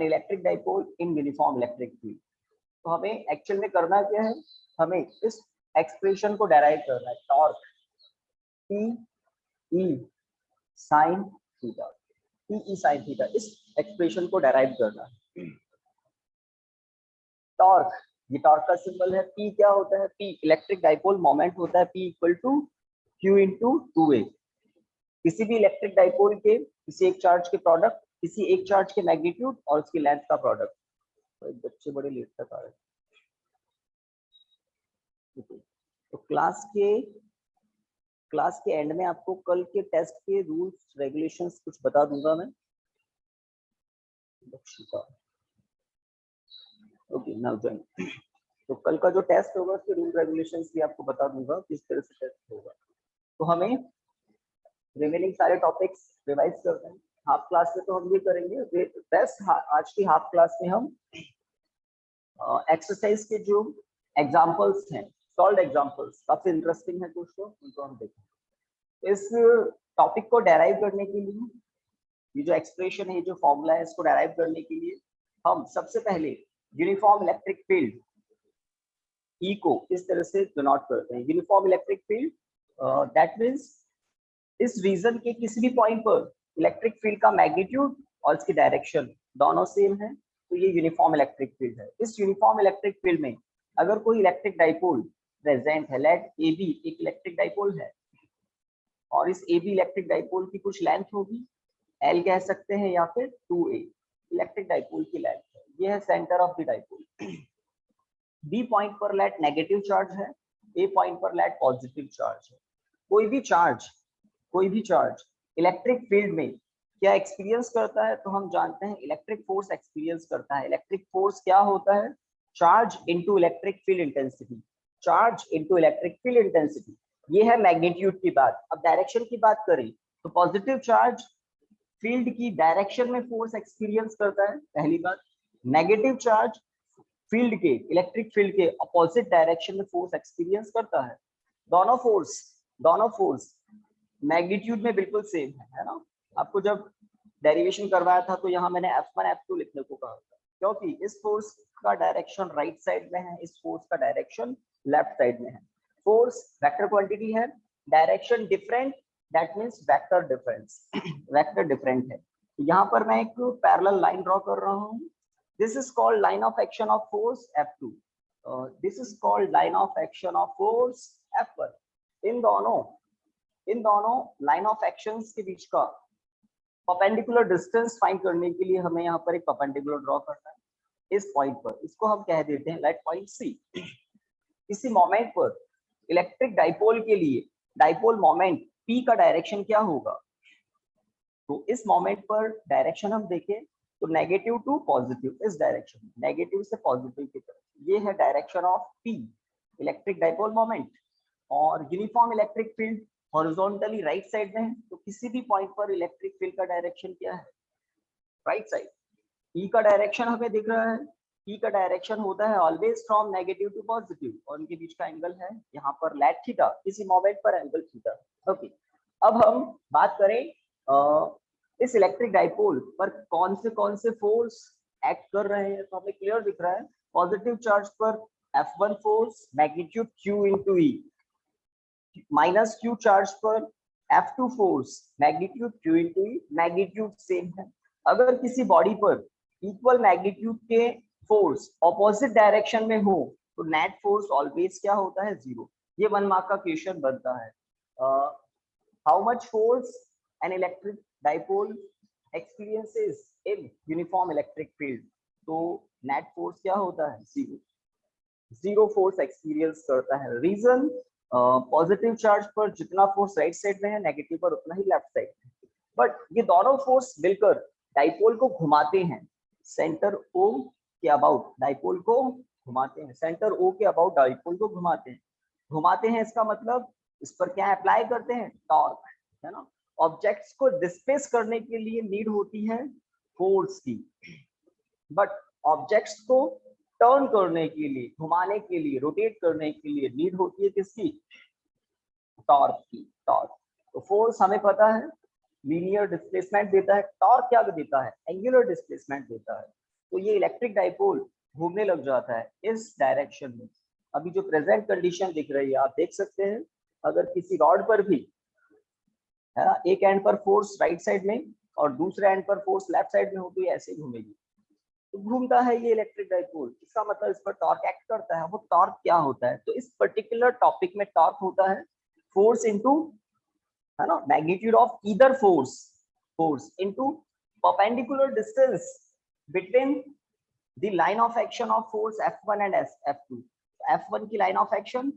Electric dipole in uniform electric field. तो हमें actual में करना क्या है, हमें इस एक्सप्रेशन को डेराइव करना है, torque P E sin theta, P E sin theta, इस एक्सप्रेशन को डेराइव करना है। टॉर्क, ये टॉर्क का सिंबल है, P क्या होता है, P इलेक्ट्रिक डाइपोल मोमेंट होता है, P equal to Q into 2A। किसी भी इलेक्ट्रिक डाइपोल के किसी एक चार्ज के प्रोडक्ट, किसी एक चार्ज के मैग्नीट्यूड और उसकी लेंथ का प्रोडक्ट। तो बच्चे बड़े लेट तक आ रहे हैं। तो क्लास के एंड में आपको कल के टेस्ट के रूल्स रेगुलेशंस कुछ बता दूंगा मैं। Okay now join. तो कल का जो टेस्ट होगा उसके रूल रेगुलेशंस भी आपको बता दूंगा किस तरह से टेस्ट होगा। तो हमें रिमेनिंग सारे टॉपिक्स रिवाइज करते हैं। हाफ क्लास में तो हम ये करेंगे बेस्ट, आज की हाफ क्लास में हम एक्सरसाइज के जो एग्जांपल्स हैं, सॉल्व एग्जांपल्स काफी इंटरेस्टिंग है कुछ, तो उनको हम देखेंगे। इस टॉपिक को डेराइव करने के लिए, ये जो एक्सप्रेशन है, जो फॉर्मूला है, इसको डेराइव करने के लिए हम सबसे पहले यूनिफॉर्म इलेक्ट्रिक फील्ड E को इस तरह से डिनोट करते हैं। Uniform electric field that means इस रीजन के किसी भी पॉइंट पर इलेक्ट्रिक फील्ड का मैग्नीट्यूड और इसकी डायरेक्शन दोनों सेम है, तो ये यूनिफॉर्म इलेक्ट्रिक फील्ड है। इस यूनिफॉर्म इलेक्ट्रिक फील्ड में अगर कोई इलेक्ट्रिक डाइपोल प्रेजेंट है, लेट ए बी एक इलेक्ट्रिक डाइपोल है और इस ए बी इलेक्ट्रिक डाइपोल की कुछ लेंथ होगी, L कह सकते हैं या फिर 2A इलेक्ट्रिक डाइपोल की लेंथ है, ये है centre of the dipole. B point पर लेट नेगेटिव चार्ज है, ए पॉइंट पर लेट पॉजिटिव चार्ज है। कोई भी चार्ज इलेक्ट्रिक फील्ड में क्या एक्सपीरियंस करता है, तो हम जानते हैं इलेक्ट्रिक फोर्स एक्सपीरियंस करता है। इलेक्ट्रिक फोर्स क्या होता है, charge into electric field intensity, charge into electric field intensity, ये है मैग्नीट्यूड की बात। अब डायरेक्शन की बात करें तो पॉजिटिव चार्ज फील्ड की डायरेक्शन में फोर्स एक्सपीरियंस करता है, पहली बात। नेगेटिव चार्ज फील्ड के, इलेक्ट्रिक फील्ड के अपोजिट डायरेक्शन में फोर्स एक्सपीरियंस करता है। दोनों फोर्स मैग्नीट्यूड में बिल्कुल सेम है ना। आपको जब डेरिवेशन करवाया था तो यहाँ मैंने F1 F2 लिखने को कहा था, क्योंकि इस फोर्स का डायरेक्शन राइट साइड में है, इस फोर्स का डायरेक्शन लेफ्ट साइड में है। फोर्स वेक्टर क्वांटिटी है, direction different, that means vector difference, vector different है। यहाँ पर मैं एक पैरेलल लाइन ड्रॉ कर रहा हूँ। This is called line of action of force F2. This is called line of action of force F1. इन दोनों लाइन ऑफ एक्शंस के बीच का परपेंडिकुलर डिस्टेंस फाइंड करने के लिए हमें यहाँ पर एक परपेंडिकुलर ड्रॉ करना है इस पॉइंट पर। इसको हम कह देते हैं लेट पॉइंट C। इसी मोमेंट पर इलेक्ट्रिक डाइपोल के लिए डाइपोल मोमेंट P का डायरेक्शन क्या होगा, तो इस मोमेंट पर डायरेक्शन हम देखें तो नेगेटिव टू पॉजिटिव, इस डायरेक्शन, नेगेटिव से पॉजिटिव की तरफ, ये है direction of P electric dipole moment. और uniform electric field horizontally right side में है, तो किसी भी पॉइंट पर इलेक्ट्रिक फील्ड का डायरेक्शन क्या है, राइट साइड। E का डायरेक्शन हमें दिख रहा है, E का डायरेक्शन होता है always from negative to positive, और उनके बीच का एंगल है यहाँ पर लेट थीटा, किसी मोमेंट पर एंगल थीटा। ओके, अब हम बात करें इस इलेक्ट्रिक डाइपोल पर कौन से फोर्स एक्ट कर रहे हैं, तो हमें क्लियर दिख रहा है। पॉजिटिव चार्ज पर F1 force magnitude Q into E, minus Q charge पर F2 force magnitude Q into E, magnitude same है। अगर किसी बॉडी पर इक्वल मैग्नीट्यूड के फोर्स ऑपोजिट डायरेक्शन में हो तो नेट फोर्स ऑलवेज क्या होता है, जीरो। ये 1 मार्क का क्वेश्चन बनता है। How much force an electric dipole experiences in uniform electric field, तो नेट फोर्स क्या होता है, जीरो फोर्स एक्सपीरियंस करता है। रीजन, पॉजिटिव चार्ज पर जितना फोर्स राइट साइड में है, नेगेटिव पर उतना ही लेफ्ट साइड में। बट ये दोनों फोर्स मिलकर डाइपोल को घुमाते हैं सेंटर O के अबाउट, डाइपोल को घुमाते हैं सेंटर O के अबाउट, डाइपोल को घुमाते हैं। इसका मतलब इस पर क्या अप्लाई करते हैं, टॉर्क, है ना। ऑब्जेक्ट्स को डिस्प्लेस करने के लिए नीड होती है फोर्स की, बट ऑब्जेक्ट्स को टर्न करने के लिए, घुमाने के लिए, रोटेट करने के लिए नीड होती है किसकी, टॉर्क की। टॉर्क, तो फोर्स हमें पता है लीनियर डिस्प्लेसमेंट देता है, टॉर्क क्या देता है, एंगुलर डिस्प्लेसमेंट देता है। तो ये इलेक्ट्रिक डाइपोल घूमने लग जाता है इस डायरेक्शन में। अभी जो प्रेजेंट कंडीशन दिख रही है आप देख सकते हैं, अगर किसी रॉड पर भी है ना एक एंड पर फोर्स राइट साइड में और दूसरे एंड पर फोर्स लेफ्ट साइड में हो तो ये ऐसे ही घूमेगी। तो घूमता है ये इलेक्ट्रिक डाइपोल, इसका मतलब इस पर टॉर्क एक्ट करता है। वो टॉर्क क्या होता है, तो इस पर्टिकुलर टॉपिक में टॉर्क होता है फोर्स इनटू, है ना, magnitude of either force into perpendicular distance between the line of action of force F1 and F2। F1 की लाइन ऑफ एक्शन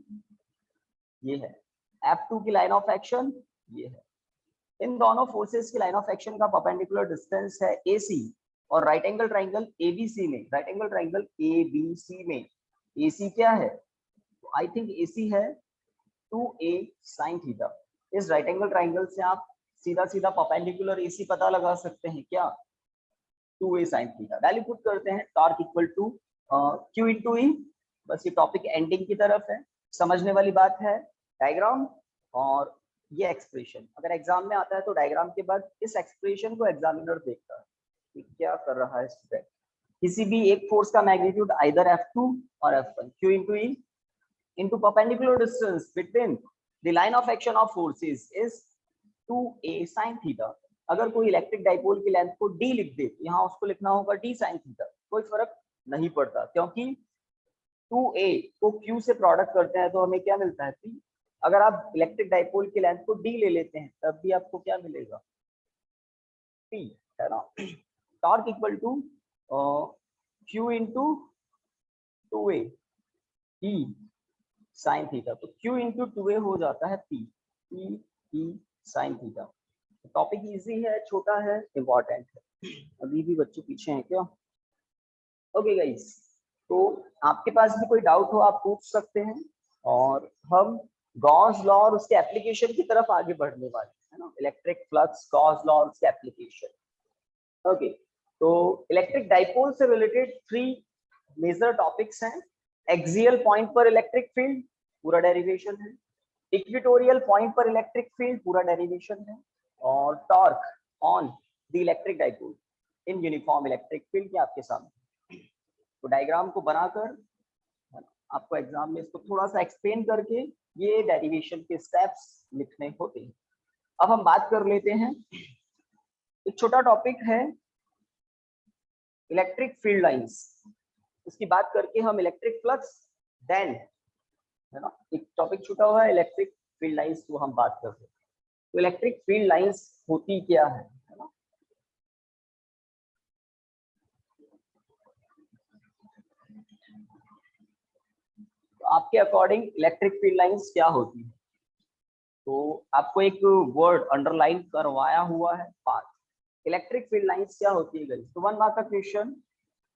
ये है, F2 की लाइन ऑफ एक्शन ये है। इन दोनों फोर्सेस की लाइन ऑफ एक्शन का परपेंडिकुलर डिस्टेंस है AC, और राइट एंगल ट्राइंगल ABC में, राइट एंगल ट्राइंगल ABC में AC क्या है, तो आई थिंक AC है 2A sin थीटा। इस राइट एंगल ट्राइंगल से आप सीधा सीधा परपेंडिकुलर AC पता लगा सकते हैं क्या, 2A sin theta. Value put करते हैं, torque equal to Q into E। बस ये टॉपिक एंडिंग की तरफ है, समझने वाली बात है। डायग्राम और ये एक्सप्रेशन अगर एग्जाम में आता है तो डायग्राम के बाद इस एक्सप्रेशन को एग्जामिनर देखता है कि क्या कर रहा है स्टूडेंट। किसी भी एक फोर्स का मैग्नीट्यूड आइदर F2 और F1, Q into E into perpendicular distance between the line of action of forces is 2A sin theta। अगर कोई इलेक्ट्रिक डाइपोल की लेंथ को d लिख दे तो यहाँ उसको लिखना होगा d sin थीटा, कोई फर्क नहीं पड़ता, क्योंकि 2A को Q से प्रोडक्ट करते हैं तो हमें क्या मिलता है P। अगर आप इलेक्ट्रिक डाइपोल की लेंथ को d ले लेते हैं तब भी आपको क्या मिलेगा P, है ना। Torque equal to Q into 2A E sine theta, तो Q इंटू 2A हो जाता है P E sine theta. Topic easy है, छोटा है, इम्पोर्टेंट है। अभी भी बच्चे पीछे हैं क्या? ओके गाइस, तो आपके पास भी कोई डाउट हो आप पूछ सकते हैं, और हम गॉस लॉ और उसके एप्लीकेशन की तरफ आगे बढ़ने वाले हैं ना। इलेक्ट्रिक फ्लक्स, गॉस लॉ और उसके एप्लीकेशन। ओके, तो इलेक्ट्रिक डाइपोल से रिलेटेड 3 मेजर टॉपिक्स हैं। एक्सियल पॉइंट पर इलेक्ट्रिक फील्ड पूरा डेरिवेशन है, इक्वेटोरियल पॉइंट पर इलेक्ट्रिक फील्ड पूरा डेरिवेशन है, और torque on the electric dipole in uniform electric field के आपके सामने। तो डायग्राम को बनाकर आपको एग्जाम में इसको थोड़ा सा एक्सप्लेन करके ये डेरिवेशन के स्टेप्स लिखने होते हैं। अब हम बात कर लेते हैं, एक छोटा टॉपिक है इलेक्ट्रिक फील्ड लाइंस, उसकी बात करके हम इलेक्ट्रिक फ्लक्स, देन है ना एक टॉपिक छूटा हुआ है इलेक्ट्रिक फील्ड लाइंस, को हम बात करते हैं। तो इलेक्ट्रिक फील्ड लाइंस होती क्या है ना। तो आपके अकॉर्डिंग इलेक्ट्रिक फील्ड लाइंस क्या होती है, तो आपको एक वर्ड अंडरलाइन करवाया हुआ है, पाथ। इलेक्ट्रिक फील्ड लाइंस क्या होती है गाइस, तो 1 मार्क का question,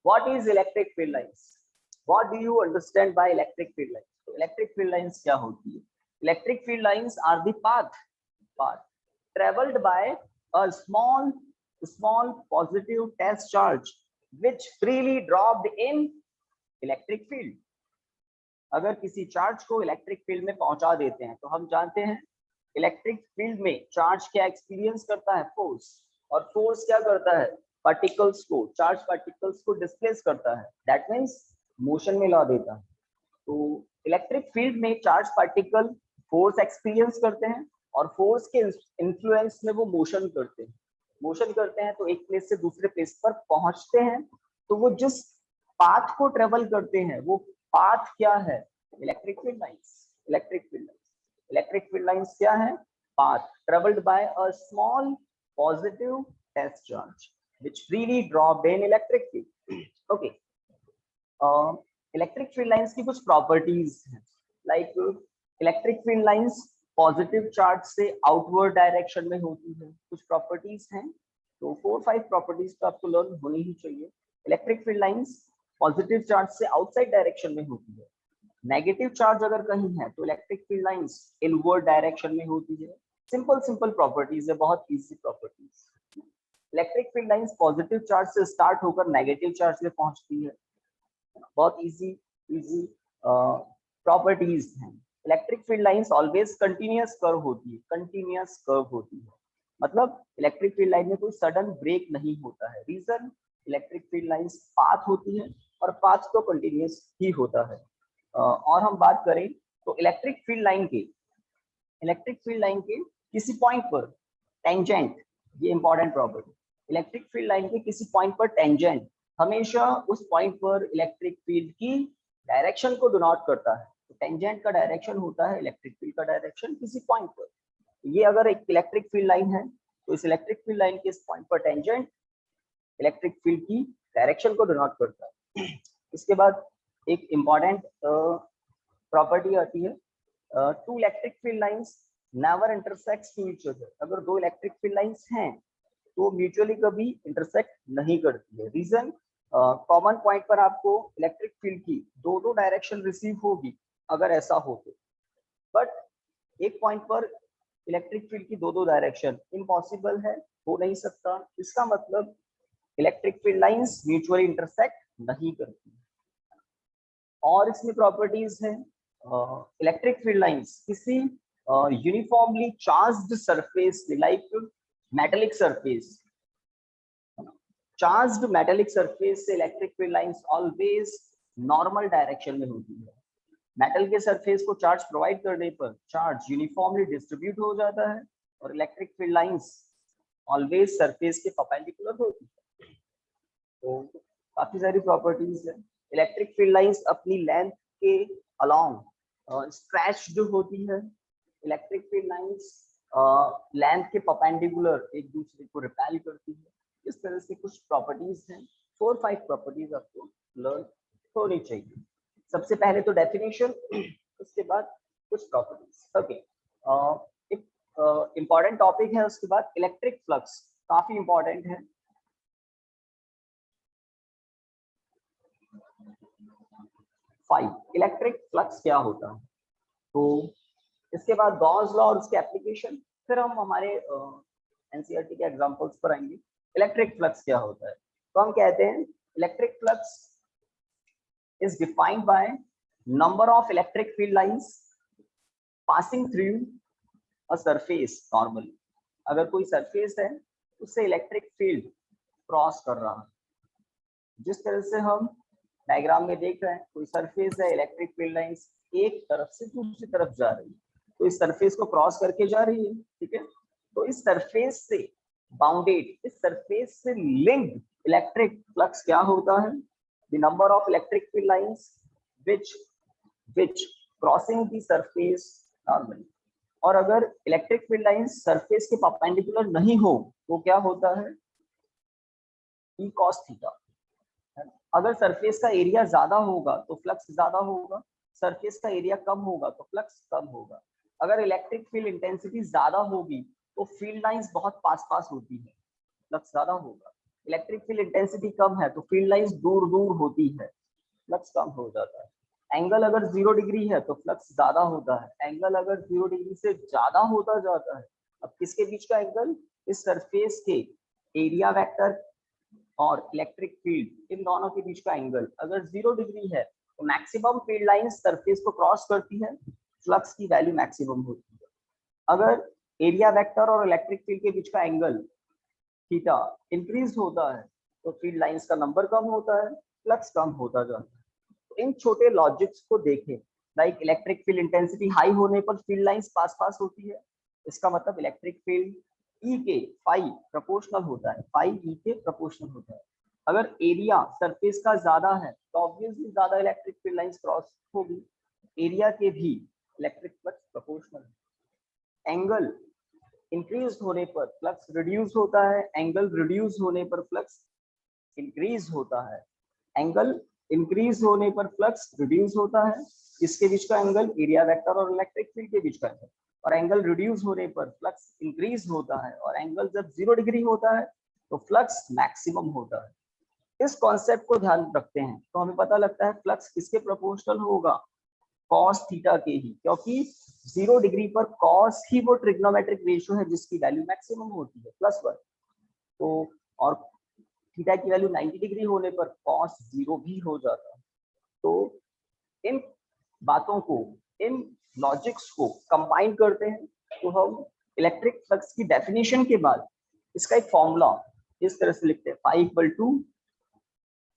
what is electric field lines, what do you understand by electric field lines. तो इलेक्ट्रिक फील्ड लाइंस क्या होती है, electric field lines are the path traveled by a small positive test charge which freely dropped in electric field। अगर किसी charge को electric field में पहुंचा देते हैं तो हम जानते हैं इलेक्ट्रिक फील्ड में चार्ज क्या एक्सपीरियंस करता है, फोर्स, और फोर्स क्या करता है, पार्टिकल्स को, चार्ज पार्टिकल्स को डिस्प्लेस करता है, दैट मींस मोशन में ला देता है। तो इलेक्ट्रिक फील्ड में चार्ज पार्टिकल फोर्स एक्सपीरियंस करते हैं, और फोर्स के इन्फ्लुएंस में वो मोशन करते हैं तो एक प्लेस से दूसरे प्लेस पर पहुंचते हैं। तो वो जिस पाथ को ट्रेवल करते हैं वो पाथ क्या है, इलेक्ट्रिक फील्ड लाइंस क्या है, path travelled by a small positive test charge which freely dropped in electric field। okay, electric field lines की कुछ प्रॉपर्टीज हैं, like electric field lines positive charge से आउटवर्ड डायरेक्शन में होती है, कुछ प्रॉपर्टीज हैं, तो 4-5 प्रॉपर्टीज तो आपको लर्न होनी ही चाहिए। Electric field lines positive charge से आउटसाइड डायरेक्शन में होती है, नेगेटिव चार्ज अगर कहीं है तो electric field lines inward direction में होती है। सिंपल प्रॉपर्टीज है, बहुत easy properties. Electric field lines positive charge से स्टार्ट होकर नेगेटिव चार्ज में पहुंचती है, बहुत इजी प्रॉपर्टीज हैं। Electric field lines always continuous curve होती है, मतलब इलेक्ट्रिक फील्ड लाइन में कोई सडन ब्रेक नहीं होता है। Reason, electric field lines path होती है और पाथ तो कंटिन्यूस ही होता है। और हम बात करें तो इलेक्ट्रिक फील्ड लाइन के किसी पॉइंट पर टेंजेंट, ये important property, electric field line के किसी पॉइंट पर टेंजेंट हमेशा उस पॉइंट पर इलेक्ट्रिक फील्ड की डायरेक्शन को डिनोट करता है। तो टेंजेंट का डायरेक्शन होता है इलेक्ट्रिक फील्ड का डायरेक्शन किसी पॉइंट पर। ये अगर एक इलेक्ट्रिक फील्ड लाइन है तो इस इलेक्ट्रिक फील्ड लाइन के इस पॉइंट पर टेंजेंट इलेक्ट्रिक फील्ड की डायरेक्शन को डिनोट करता है। इसके बाद एक इंपॉर्टेंट प्रॉपर्टी आती है, two electric field lines never intersects to each other. अगर दो इलेक्ट्रिक फील्ड लाइंस हैं तो म्यूचुअली कभी इंटरसेक्ट नहीं करती है। रीजन, कॉमन पॉइंट पर आपको इलेक्ट्रिक फील्ड की दो डायरेक्शन रिसीव होगी अगर ऐसा हो तो, बट एक पॉइंट पर इलेक्ट्रिक फील्ड की दो डायरेक्शन इम्पॉसिबल है, हो नहीं सकता। इसका मतलब electric field lines mutually intersect नहीं करती। और इसमें प्रॉपर्टीज हैं, इलेक्ट्रिक फील्ड लाइंस किसी uniformly charged surface like metallic surface, charged metallic surface से electric field lines always normal direction में होती है। मेटल के सरफेस को चार्ज प्रोवाइड करने पर चार्ज यूनिफॉर्मली डिस्ट्रीब्यूट हो जाता है और electric field lines always surface के परपेंडिकुलर होती है। तो काफी सारी प्रॉपर्टीज है। इलेक्ट्रिक फील्ड लाइंस अपनी लेंथ के अलोंग स्ट्रेच्ड होती है। इलेक्ट्रिक फील्ड लाइंस लेंथ के परपेंडिकुलर एक दूसरे को रिपेल करती है। इस तरह से कुछ प्रॉपर्टीज हैं, 4-5 प्रॉपर्टीज आपको लर्न होनी चाहिए। सबसे पहले तो डेफिनेशन, उसके बाद कुछ प्रॉपर्टीज। ओके, एक इंपॉर्टेंट टॉपिक है उसके बाद इलेक्ट्रिक फ्लक्स, काफी इंपॉर्टेंट है। इलेक्ट्रिक फ्लक्स क्या होता है, तो इसके बाद गॉस लॉ और उसके एप्लीकेशन, फिर हम हमारे एनसीईआरटी के एग्जांपल्स पर आएंगे। इलेक्ट्रिक फ्लक्स क्या होता है, तो हम कहते हैं electric flux is defined by number of electric field lines passing through a surface. Normally अगर कोई सरफेस है उससे इलेक्ट्रिक फील्ड क्रॉस कर रहा है, जिस तरह से हम डायग्राम में देख रहे हैं, कोई सरफेस है, इलेक्ट्रिक फील्ड लाइंस एक तरफ से दूसरी तरफ जा रही है, तो इस सरफेस को क्रॉस करके जा रही है, ठीक है। तो इस सरफेस से बाउंडेड, इस सरफेस से लिंक्ड इलेक्ट्रिक फ्लक्स क्या होता है, the number of electric field lines which crossing the surface normally। और अगर इलेक्ट्रिक फील्ड लाइंस सरफेस के परपेंडिकुलर नहीं हो तो क्या होता है, e cos थीटा। अगर सरफेस का एरिया ज्यादा होगा तो फ्लक्स ज्यादा होगा, सरफेस का एरिया कम होगा तो फ्लक्स कम होगा। अगर इलेक्ट्रिक फील्ड इंटेंसिटी ज्यादा होगी तो फील्ड लाइंस बहुत पास पास होती है, फ्लक्स ज्यादा होगा। इलेक्ट्रिक फील्ड इंटेंसिटी कम है तो फील्ड लाइंस दूर दूर होती है, फ्लक्स कम हो जाता है। एंगल अगर 0 डिग्री है तो फ्लक्स ज्यादा होता है, एंगल अगर 0 डिग्री से ज्यादा होता जाता है। अब किसके बीच का एंगल, इस सरफेस के एरिया वेक्टर और इलेक्ट्रिक फील्ड, इन दोनों के बीच का एंगल अगर 0 डिग्री है तो मैक्सिमम फील्ड लाइन सरफेस को क्रॉस करती है, फ्लक्स की वैल्यू मैक्सिमम होती है। अगर एरिया वेक्टर और इलेक्ट्रिक फील्ड के बीच का एंगल थीटा इंक्रीज होता है तो फील्ड लाइंस का नंबर कम होता है, फ्लक्स कम होता जाता है। तो इन छोटे लॉजिक्स को देखें, like electric field intensity high होने पर फील्ड लाइंस पास पास होती है, इसका मतलब इलेक्ट्रिक फील्ड ई के फाई प्रोपोर्शनल होता है, फाई ई के प्रोपोर्शनल होता है। अगर एरिया सरफेस का ज्यादा है तो ऑब्वियसली ज्यादा इलेक्ट्रिक फील्ड लाइंस क्रॉस होगी, एरिया के भी इलेक्ट्रिक फ्लक्स प्रोपोर्शनल है। एंगल इंक्रीज होने पर फ्लक्स रिड्यूस होता है, एंगल रिड्यूस होने पर फ्लक्स इंक्रीज होता है, एंगल इंक्रीज होने पर फ्लक्स रिड्यूस होता है। इसके बीच का एंगल एरिया वेक्टर और इलेक्ट्रिक फील्ड के बीच का है, और एंगल रिड्यूस होने पर फ्लक्स इंक्रीज होता है, और एंगल जब 0 डिग्री होता है तो फ्लक्स मैक्सिमम होता है। इस कॉन्सेप्ट को ध्यान रखते हैं तो हमें पता लगता है फ्लक्स किसके प्रोपोर्शनल होगा, कॉस थीटा के ही, क्योंकि 0 डिग्री पर कॉस ही वो ट्रिग्नोमेट्रिक रेशियो है जिसकी वैल्यू मैक्सिमम होती है, +1। तो और थीटा की वैल्यू 90 डिग्री होने पर कॉस 0 भी हो जाता है। तो इन बातों को, इन लॉजिक्स को कंबाइन करते हैं तो हम इलेक्ट्रिक फ्लक्स की डेफिनेशन के बाद इसका एक फॉर्मूला इस तरह से लिखते हैं, phi equal to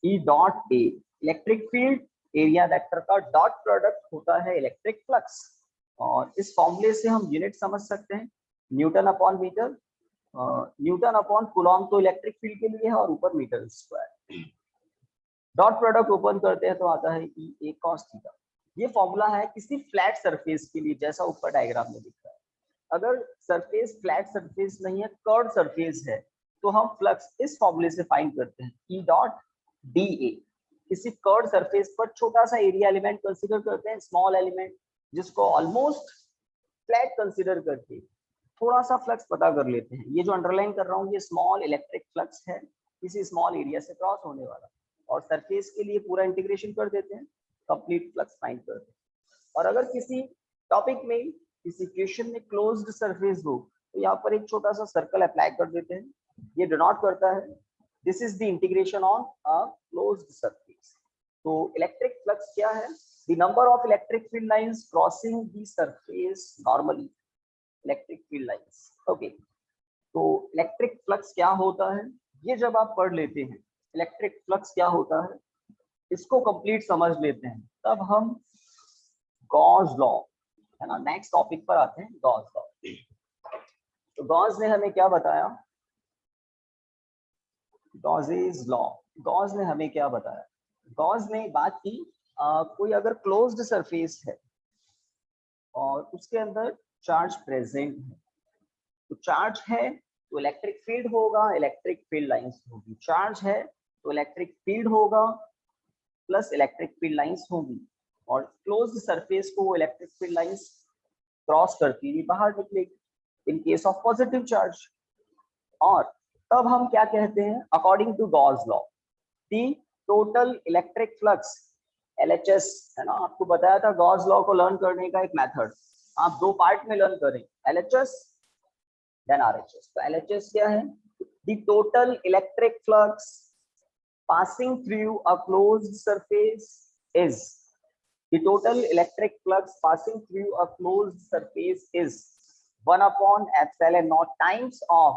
E dot A electric field area vector का डॉट प्रोडक्ट होता है इलेक्ट्रिक फ्लक्स। और इस फॉर्मूले से हम यूनिट समझ सकते हैं, newton upon metre, newton upon coulomb तो इलेक्ट्रिक फील्ड के लिए है और ऊपर metre square. Dot product open करते हैं तो आता है ई ए कॉस थीटा। ये फॉर्मूला है किसी फ्लैट सरफेस के लिए, जैसा ऊपर डायग्राम में दिख रहा है। अगर सरफेस फ्लैट सरफेस नहीं है, कर्व सरफेस है, तो हम फ्लक्स इस फॉर्मूले से फाइंड करते हैं, ई डॉट डी ए। किसी कर्व सरफेस पर छोटा सा एरिया एलिमेंट कंसीडर करते हैं, स्मॉल एलिमेंट, जिसको ऑलमोस्ट फ्लैट कंसीडर करके थोड़ा सा फ्लक्स पता कर लेते हैं। ये जो अंडरलाइन कर रहा हूँ ये स्मॉल इलेक्ट्रिक फ्लक्स है, किसी स्मॉल एरिया से क्रॉस होने वाला, और सरफेस के लिए पूरा इंटीग्रेशन कर देते हैं, कंप्लीट फ्लक्स फाइंड करते हैं। और अगर किसी टॉपिक में, किसी क्वेश्चन में क्लोज्ड सरफेस हो, तो यहाँ पर एक छोटा सा सर्कल अप्लाई कर देते हैं, ये डिनोट करता है this is the integration on a closed surface. तो इलेक्ट्रिक फ्लक्स क्या है? The number of electric field lines crossing the surface normally, electric field lines. Okay, तो इलेक्ट्रिक फ्लक्स क्या होता है, ये जब आप पढ़ लेते हैं इलेक्ट्रिक फ्लक्स क्या होता है, इसको कंप्लीट समझ लेते हैं, तब हम गॉस लॉ, है ना, नेक्स्ट टॉपिक पर आते हैं, गॉस लॉ। तो गॉस ने हमें क्या बताया, गॉसेस लॉ, गॉस ने हमें क्या बताया, गॉस ने बात की कोई अगर क्लोज्ड सरफेस है और उसके अंदर चार्ज प्रेजेंट है, तो चार्ज है तो इलेक्ट्रिक फील्ड होगा, इलेक्ट्रिक फील्ड लाइंस होगी, चार्ज है तो इलेक्ट्रिक फील्ड होगा प्लस इलेक्ट्रिक फील्ड लाइंस होगी, और क्लोज्ड सरफेस को वो इलेक्ट्रिक फील्ड लाइंस क्रॉस करती हुई बाहर निकलेगी in case of positive charge. और तब हम क्या कहते हैं, according to Gauss law, the total electric flux LHS, है ना, आपको बताया था गॉस लॉ को लर्न करने का एक मेथड, आप दो पार्ट में लर्न करें, LHS देन RHS। तो LHS क्या है, दी total electric flux passing through a closed surface is, the total electric flux passing through a closed surface is 1 upon epsilon naught times of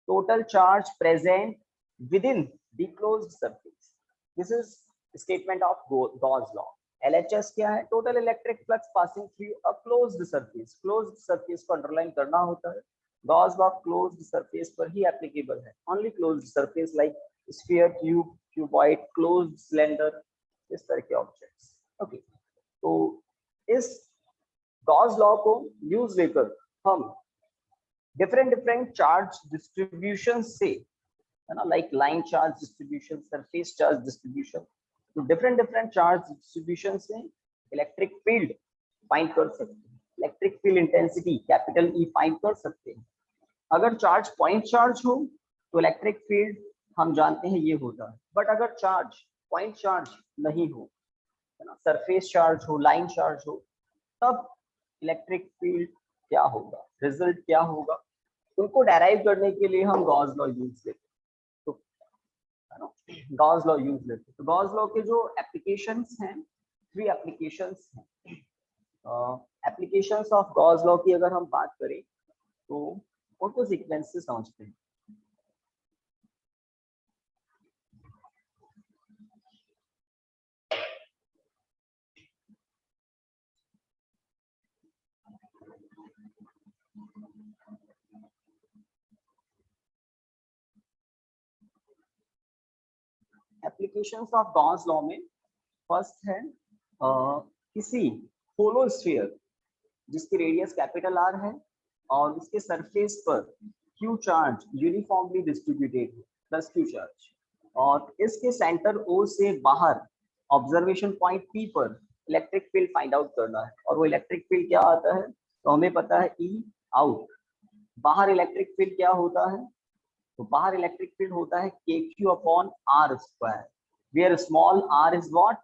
total charge present within the closed surface. This is statement of Gauss law. LHS क्या है, total electric flux passing through a closed surface, closed surface को underline करना होता है, Gauss law closed surface पर ही applicable है, only closed surface like sphere, tube, cuboid, closed cylinder, इस तरह के ऑब्जेक्ट्स। ओके, तो इस गॉस लॉ को यूज लेकर हम डिफरेंट चार्ज डिस्ट्रीब्यूशन से, है ना, like line charge distribution, surface charge distribution, तो डिफरेंट चार्ज डिस्ट्रीब्यूशन से इलेक्ट्रिक फील्ड फाइंड कर सकते हैं, electric field intensity capital E find कर सकते हैं। अगर चार्ज पॉइंट चार्ज हो तो इलेक्ट्रिक फील्ड हम जानते हैं ये होता है, बट अगर चार्ज पॉइंट चार्ज नहीं हो, है ना, सरफेस चार्ज हो, लाइन चार्ज हो, तब इलेक्ट्रिक फील्ड क्या होगा, रिजल्ट क्या होगा, उनको डेराइव करने के लिए हम गॉस लॉ यूज लेते हैं। तो गॉस लॉ यूज लेते हैं, तो गॉस लॉ के जो एप्लीकेशंस हैं, 3 एप्लीकेशंस हैं। एप्लीकेशंस ऑफ गॉस लॉ की अगर हम बात करें तो उनको सीक्वेंस से समझते हैं। एप्लीकेशंस ऑफ गॉस लॉ में फर्स्ट है किसी होलो स्फीयर जिसकी रेडियस कैपिटल R है और उसके सरफेस पर Q चार्ज यूनिफॉर्मली डिस्ट्रीब्यूटेड है, प्लस Q चार्ज, और इसके सेंटर O से बाहर ऑब्जर्वेशन पॉइंट P पर इलेक्ट्रिक फील्ड फाइंड आउट करना है, और वो इलेक्ट्रिक फील्ड क्या आता है, तो हमें पता है E आउट। बाहर इलेक्ट्रिक फील्ड क्या होता है, तो बाहर इलेक्ट्रिक फील्ड होता है KQ upon R square, where small r is what,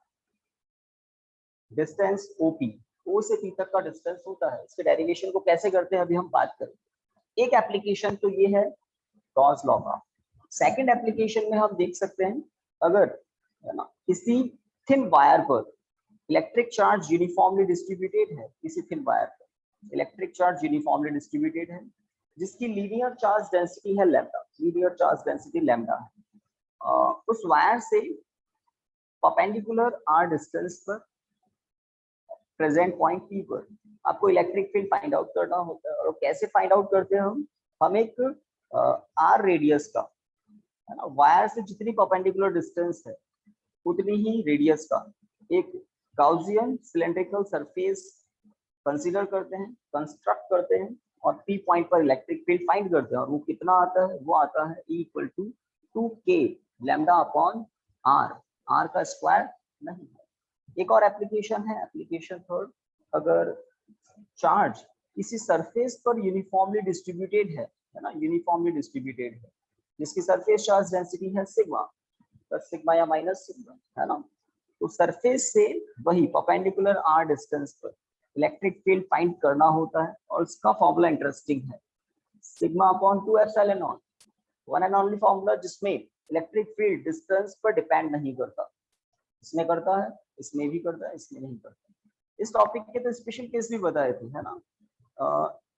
distance OP, O से P तक का डिस्टेंस होता है। इसके डेरिवेशन को कैसे करते हैं अभी हम बात करेंगे। एक एप्लीकेशन तो ये है गॉस लॉ का। सेकंड एप्लीकेशन में हम देख सकते हैं, अगर, है ना, किसी थिन वायर पर इलेक्ट्रिक चार्ज यूनिफॉर्मली डिस्ट्रीब्यूटेड है, किसी थिन वायर पर इलेक्ट्रिक चार्ज यूनिफॉर्मली डिस्ट्रीब्यूटेड है, जिसकी लीनियर चार्ज डेंसिटी है lambda, linear charge density lambda है, उस वायर से परपेंडिकुलर r डिस्टेंस पर प्रेजेंट पॉइंट P पर आपको इलेक्ट्रिक फील्ड फाइंड आउट करना होता है। और कैसे फाइंड आउट करते हैं हम एक r रेडियस का, है ना, वायर से जितनी परपेंडिकुलर डिस्टेंस है उतनी ही रेडियस का एक गाउसियन सिलेंड्रिकल सरफेस कंसीडर करते हैं, कंस्ट्रक्ट करते हैं और P पॉइंट पर इलेक्ट्रिक फील्ड फाइंड करते हैं। और वो कितना आता है, वो आता है E equal to 2k lambda upon r, r का स्क्वायर नहीं है। एक और एप्लीकेशन है, एप्लीकेशन थर्ड, अगर चार्ज किसी सरफेस पर यूनिफॉर्मली डिस्ट्रीब्यूटेड है ना, यूनिफॉर्मली डिस्ट्रीब्यूटेड है, जिसकी सरफेस चार्ज डेंसिटी है सिग्मा, प्लस सिग्मा या माइनस सिग्मा, है ना, तो सरफेस से वही परपेंडिकुलर r डिस्टेंस पर इलेक्ट्रिक फील्ड फाइंड करना होता है। और उसका फॉर्मूला इंटरेस्टिंग है, sigma upon 2 epsilon not, one and only formula जिसमें इलेक्ट्रिक फील्ड डिस्टेंस पर डिपेंड नहीं करता। इसमें करता है, इसमें भी करता है, इसमें नहीं करता। इस टॉपिक के तो स्पेशल केस भी बताए थे, है ना।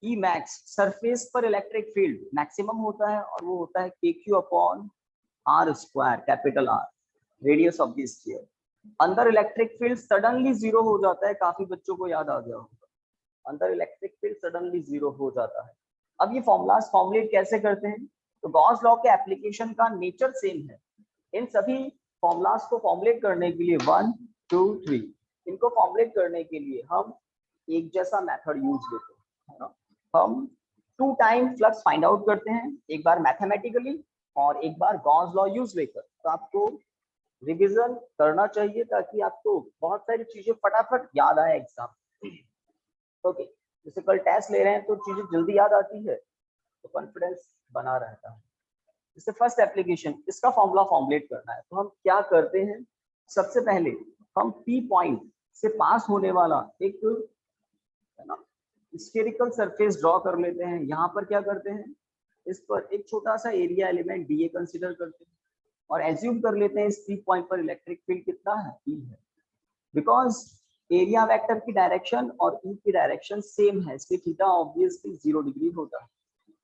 ई मैक्स सरफेस पर इलेक्ट्रिक फील्ड मैक्सिमम होता है और वो होता है KQ upon r square, capital R, radius of the sphere. अंदर इलेक्ट्रिक फील्ड सडनली जीरो हो जाता है, काफी बच्चों को याद आ गया होगा, अंदर इलेक्ट्रिक फील्ड सडनली जीरो हो जाता है। अब ये फॉर्मूलाज फॉर्मुलेट कैसे करते हैं, तो गॉस लॉ के एप्लीकेशन का नेचर सेम है। इन सभी फॉर्मूलाज को फॉर्मुलेट करने के लिए 1 2 3 इनको फॉर्मुलेट करने के लिए हम एक जैसा मेथड यूज लेते हैं, है ना। हम 2 टाइम फ्लक्स फाइंड आउट करते हैं, एक बार मैथमेटिकली और एक बार गॉस लॉ यूज लेकर। तो आपको रिवीजन करना चाहिए ताकि आपको बहुत सारी चीजें फटाफट याद आए एग्जाम। ओके, जैसे कल टेस्ट ले रहे हैं तो चीजें जल्दी याद आती है, तो कॉन्फिडेंस बना रहता है। जैसे फर्स्ट एप्लीकेशन, इसका फॉर्मूला फॉर्मुलेट करना है, तो हम क्या करते हैं, सबसे पहले हम P पॉइंट से पास होने वाला एक, है ना, स्फेरिकल सरफेस ड्रॉ कर लेते हैं। यहाँ पर क्या करते हैं, इस पर एक छोटा सा एरिया एलिमेंट DA कंसीडर करते हैं और एज्यूम कर लेते हैं इस P पॉइंट पर इलेक्ट्रिक फील्ड कितना है, E है। बिकॉज एरिया वेक्टर की डायरेक्शन और E की डायरेक्शन सेम है, इसलिए थीटा ऑब्वियसली 0 डिग्री होता है।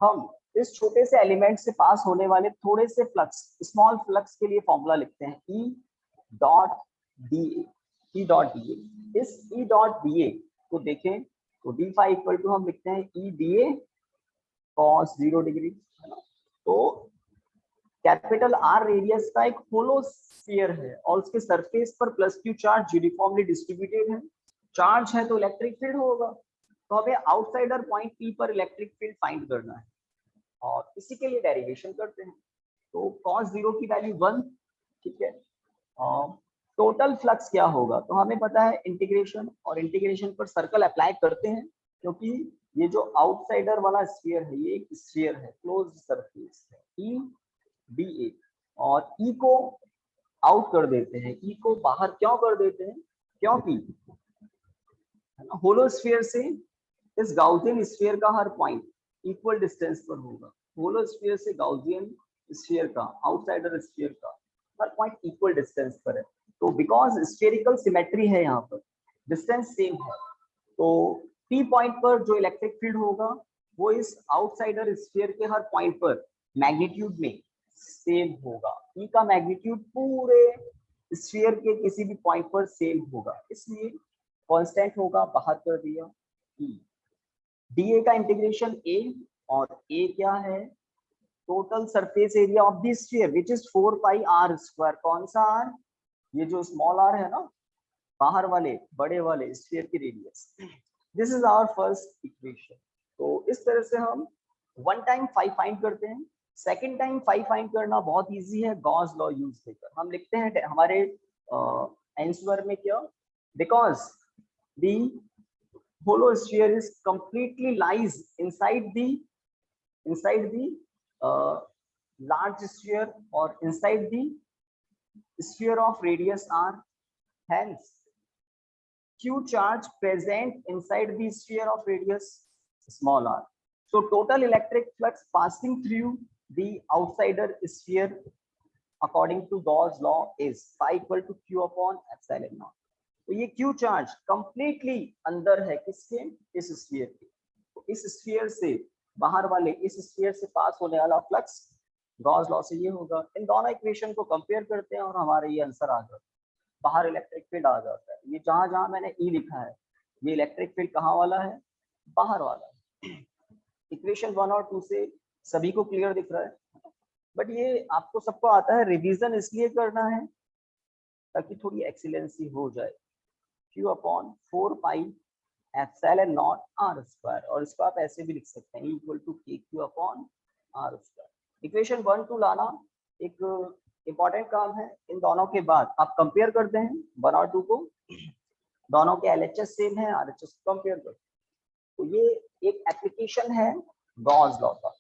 हम इस छोटे से एलिमेंट से पास होने वाले थोड़े से फ्लक्स, स्मॉल फ्लक्स के लिए फॉर्मूला लिखते हैं E dot DA, E dot DA। इस E डॉट DA को देखें तो डी फाई इक्वल टू हम लिखते हैं E DA cos 0 डिग्री, है ना। तो कैपिटल R रेडियस का एक होलो स्फीयर है और उसके सरफेस पर plus Q charge uniformly distributed है। चार्ज है तो इलेक्ट्रिक फील्ड होगा, तो हमें आउटसाइडर पॉइंट P पर इलेक्ट्रिक फील्ड फाइंड करना है और इसी के लिए डेरिवेशन करते हैं। तो cos 0 की वैल्यू 1, ठीक है। टोटल फ्लक्स क्या होगा, तो हमें पता है इंटीग्रेशन, और इंटीग्रेशन पर सर्कल अप्लाई करते हैं क्योंकि ये जो आउटसाइडर वाला स्फीयर है ये एक स्फीयर है, क्लोज सरफेस है, E DA, और E को आउट कर देते हैं, E को बाहर क्यों कर देते हैं, क्योंकि होलो स्फीयर से इस गाउसियन स्फीयर का हर पॉइंट इक्वल डिस्टेंस पर होगा। होलो स्फीयर से गाउसियन स्फीयर का, आउटसाइडर स्फीयर का हर पॉइंट इक्वल डिस्टेंस पर है। तो बिकॉज स्फेरिकल सिमेट्री है, यहाँ पर डिस्टेंस सेम है, तो P पॉइंट पर जो इलेक्ट्रिक फील्ड होगा वो इस आउटसाइडर स्फीयर के हर पॉइंट पर मैग्नीट्यूड में सेम होगा। E का मैग्नीट्यूड पूरे स्फीयर के किसी भी पॉइंट पर सेम होगा, इसलिए कांस्टेंट होगा, बाहर कर दिया E। DA का इंटीग्रेशन A, और A क्या है, total surface area of the sphere which is 4 pi r square. कौन सा r, ये जो स्मॉल r है ना, बाहर वाले बड़े वाले स्फीयर की radius. This is our first equation. तो इस तरह से हम 1 टाइम 5 फाइंड करते हैं। सेकंड टाइम 5 फाइंड करना बहुत इजी है, गॉस लॉ यूज करके हम लिखते हैं हमारे आंसर में क्या, because the hollow sphere is completely lies inside the large sphere or inside the sphere of radius r, hence Q charge present inside the sphere of radius small r. So total electric flux passing through the outsider sphere according to Gauss law is phi equal to Q upon epsilon naught. तो ये Q charge completely अंदर है किसके, इस sphere के। तो इस sphere से बाहर वाले इस स्फीयर से पास होने वाला फ्लक्स गॉस लॉ से ये होगा। इन दोनों इक्वेशन को कंपेयर करते हैं और हमारे ये आंसर आ जाता है, बाहर इलेक्ट्रिक फील्ड आ जाता है। ये जहां जहां मैंने ई लिखा है ये इलेक्ट्रिक फील्ड कहाँ वाला है, बाहर वाला है। इक्वेशन 1 और 2 से सभी को क्लियर दिख रहा है, बट ये आपको सबको आता है, रिवीजन इसलिए करना है ताकि थोड़ी एक्सीलेंसी हो जाए। Q upon 4 pi epsilon naught R square, और इसको आप ऐसे भी लिख सकते हैं equal to KQ upon R square. Equation 1 2 लाना एक इंपॉर्टेंट काम है। इन दोनों के बाद आप कंपेयर करते हैं 1 और 2 को, दोनों के LHS सेम है, RHS को कंपेयर करते हैं। तो ये एक एप्लीकेशन है गॉस लॉ का।